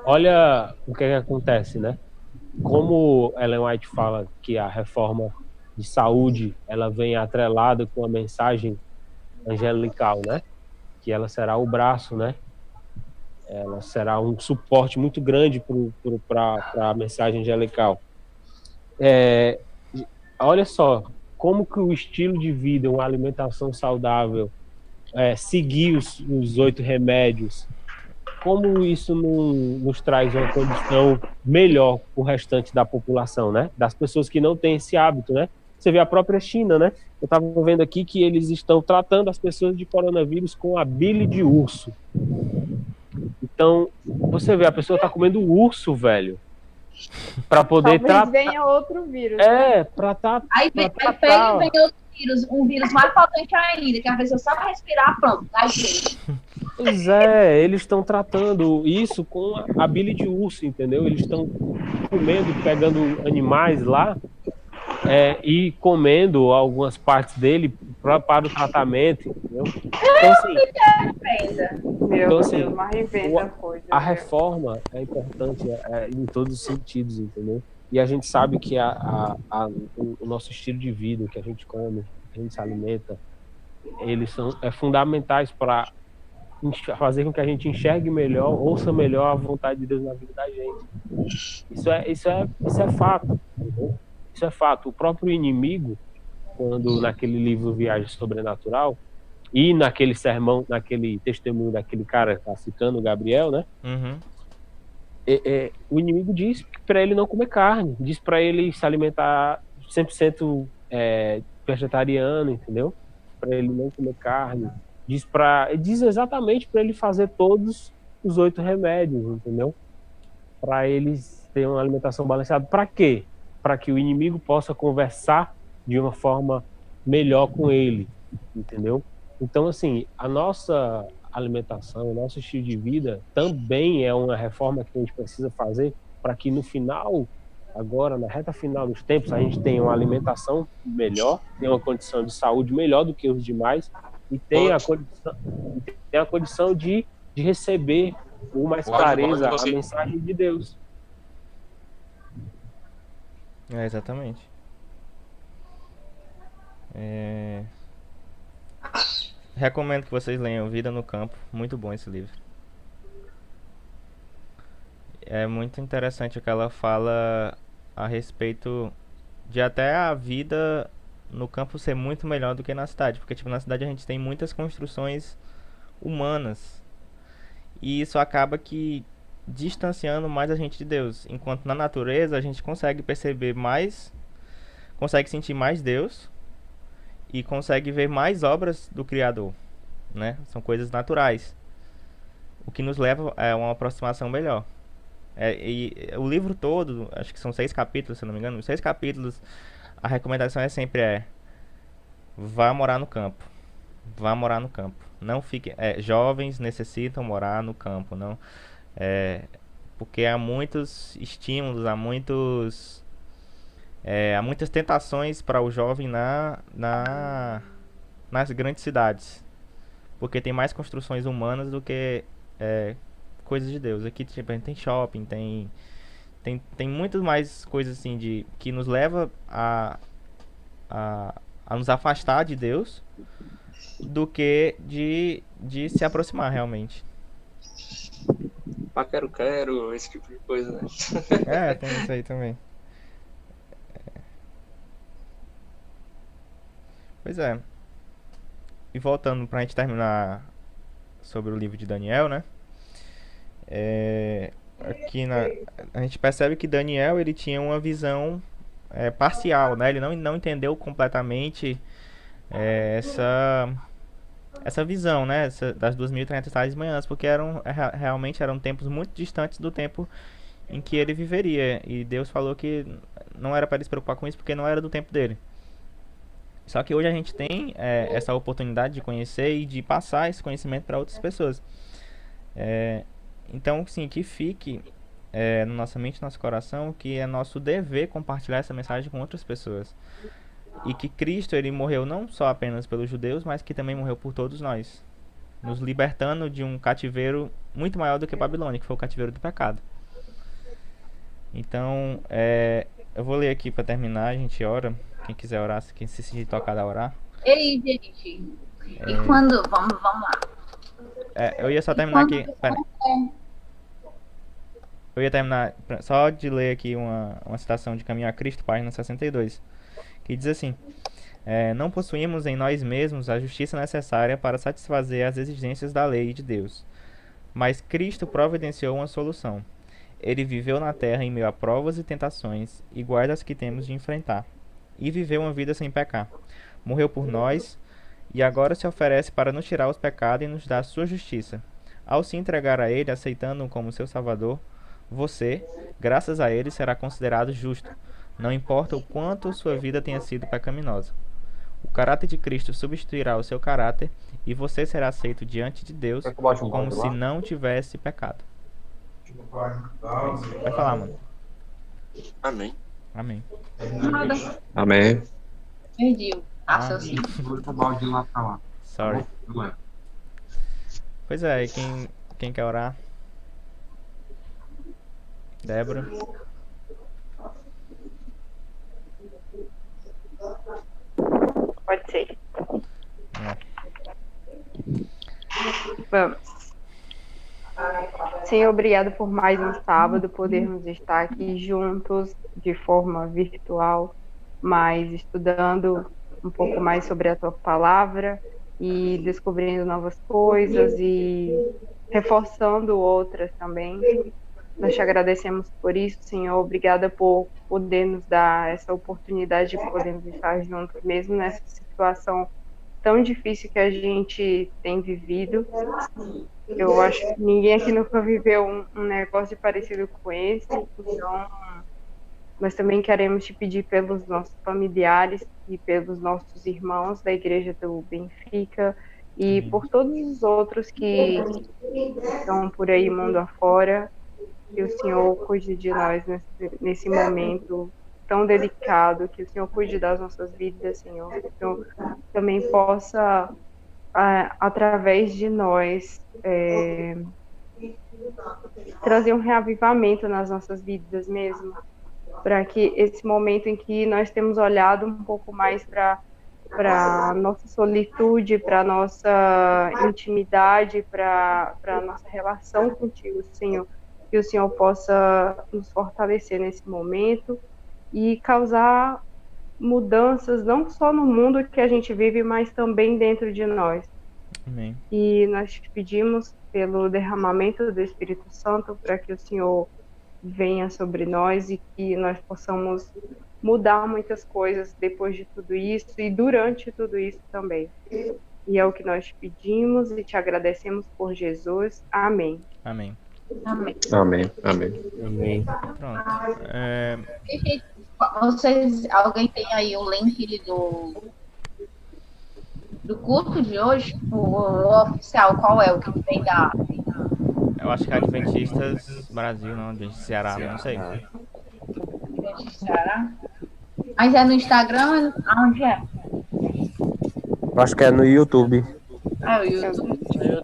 olha o que acontece, né? Como Ellen White fala que a reforma de saúde, ela vem atrelada com a mensagem angelical, né? Que ela será o braço, né? Ela será um suporte muito grande para a mensagem angelical. Olha só, como que o estilo de vida, uma alimentação saudável, seguir os 8 remédios, como isso nos traz uma condição melhor para o restante da população, né? Das pessoas que não têm esse hábito, né? Você vê a própria China, né? Eu estava vendo aqui que eles estão tratando as pessoas de coronavírus com a bile de urso. Então, você vê, a pessoa está comendo urso, velho, para poder tratar. Venha outro vírus. Para tá. Aí vem outro vírus, um vírus mais potente ainda, que a pessoa só respirar, pronto, aí vem. Pois eles estão tratando isso com a bile de urso, entendeu? Eles estão pegando animais lá e comendo algumas partes dele para o tratamento, entendeu? Então, assim, a reforma é importante em todos os sentidos, entendeu? E a gente sabe que o nosso estilo de vida, o que a gente come, a gente se alimenta, eles são fundamentais para fazer com que a gente enxergue melhor, ouça melhor a vontade de Deus na vida da gente. Isso é fato, entendeu? Isso é fato. O próprio inimigo, quando naquele livro Viagem Sobrenatural, e naquele sermão, naquele testemunho daquele cara que está citando, o Gabriel, né? Uhum. O inimigo diz para ele não comer carne, diz para ele se alimentar 100% vegetariano, entendeu? Para ele não comer carne. Diz exatamente para ele fazer todos os 8 remédios, entendeu? Para eles terem uma alimentação balanceada. Para quê? Para que o inimigo possa conversar de uma forma melhor com ele, entendeu? Então, assim, a nossa alimentação, o nosso estilo de vida também é uma reforma que a gente precisa fazer para que no final, agora, na reta final dos tempos, a gente tenha uma alimentação melhor, tenha uma condição de saúde melhor do que os demais e tenha a condição de receber com mais clareza a mensagem de Deus. Exatamente. Recomendo que vocês leiam Vida no Campo. Muito bom esse livro. É muito interessante o que ela fala a respeito de até a vida no campo ser muito melhor do que na cidade. Porque, tipo, na cidade a gente tem muitas construções humanas. E isso acaba que distanciando mais a gente de Deus. Enquanto na natureza a gente consegue perceber mais, consegue sentir mais Deus e consegue ver mais obras do Criador, né? São coisas naturais, o que nos leva a uma aproximação melhor. E o livro todo, acho que são 6 capítulos, se eu não me engano, 6 capítulos, a recomendação sempre vá morar no campo. Vá morar no campo. Não fique. Jovens necessitam morar no campo, não. Porque há muitos estímulos, há muitas tentações para o jovem nas grandes cidades, porque tem mais construções humanas do que coisas de Deus. Aqui, tipo, a gente tem shopping, tem muitas mais coisas assim que nos leva a nos afastar de Deus do que de se aproximar realmente. Quero, esse tipo de coisa, né? Tem isso aí também. Pois é. E voltando pra gente terminar sobre o livro de Daniel, né? Aqui a gente percebe que Daniel, ele tinha uma visão parcial, né? Ele não entendeu completamente essa visão, né? Das 2300 manhãs, porque realmente eram tempos muito distantes do tempo em que ele viveria. E Deus falou que não era para ele se preocupar com isso, porque não era do tempo dele. Só que hoje a gente tem essa oportunidade de conhecer e de passar esse conhecimento para outras pessoas. Então, sim, que fique na nossa mente, no nosso coração, que é nosso dever compartilhar essa mensagem com outras pessoas. E que Cristo, ele morreu não só apenas pelos judeus, mas que também morreu por todos nós, nos libertando de um cativeiro muito maior do que Babilônia, que foi o cativeiro do pecado. Então, eu vou ler aqui para terminar, a gente ora. Quem quiser orar, quem se sentir tocado a orar. Ei, gente. E quando... Vamos lá. Eu ia só terminar aqui. Pera. Eu ia terminar só de ler aqui uma citação de Caminho a Cristo, página 62, que diz assim: não possuímos em nós mesmos a justiça necessária para satisfazer as exigências da lei de Deus, mas Cristo providenciou uma solução. Ele viveu na terra em meio a provas e tentações, iguais às que temos de enfrentar, e viveu uma vida sem pecar. Morreu por nós e agora se oferece para nos tirar os pecados e nos dar sua justiça. Ao se entregar a Ele, aceitando-o como seu Salvador, você, graças a Ele, será considerado justo, não importa o quanto sua vida tenha sido pecaminosa. O caráter de Cristo substituirá o seu caráter e você será aceito diante de Deus como se não tivesse pecado. Vai falar, mano. Amém. Amém. Nada. Amém. Perdi o raciocínio. Sorry. Pois é, e quem quer orar? Débora. Pode ser. Vamos. Senhor, obrigado por mais um sábado, podermos estar aqui juntos de forma virtual, mas estudando um pouco mais sobre a tua palavra e descobrindo novas coisas e reforçando outras também. Nós te agradecemos por isso, Senhor. Obrigada por poder nos dar essa oportunidade de podermos estar juntos, mesmo nessa situação tão difícil que a gente tem vivido. Eu acho que ninguém aqui nunca viveu um negócio parecido com esse, então nós também queremos te pedir pelos nossos familiares e pelos nossos irmãos da Igreja do Benfica e por todos os outros que estão por aí mundo afora, que o Senhor cuide de nós nesse momento tão delicado, que o Senhor cuide das nossas vidas, Senhor, que o Senhor também possa, através de nós, trazer um reavivamento nas nossas vidas mesmo, para que esse momento em que nós temos olhado um pouco mais para a nossa solitude, para a nossa intimidade, para a nossa relação contigo, Senhor, que o Senhor possa nos fortalecer nesse momento e causar mudanças não só no mundo que a gente vive, mas também dentro de nós. Amém. E nós te pedimos pelo derramamento do Espírito Santo para que o Senhor venha sobre nós e que nós possamos mudar muitas coisas depois de tudo isso e durante tudo isso também. E é o que nós te pedimos e te agradecemos por Jesus. Amém. Amém. Amém. Amém. Amém. Amém. Pronto. Alguém tem aí o link do culto de hoje? O oficial, qual é o que tem da... Eu acho que é Adventistas Brasil, não, Adventistas Ceará, não sei. Ceará? Mas é no Instagram? Aonde é? Eu acho que é no YouTube. É o YouTube.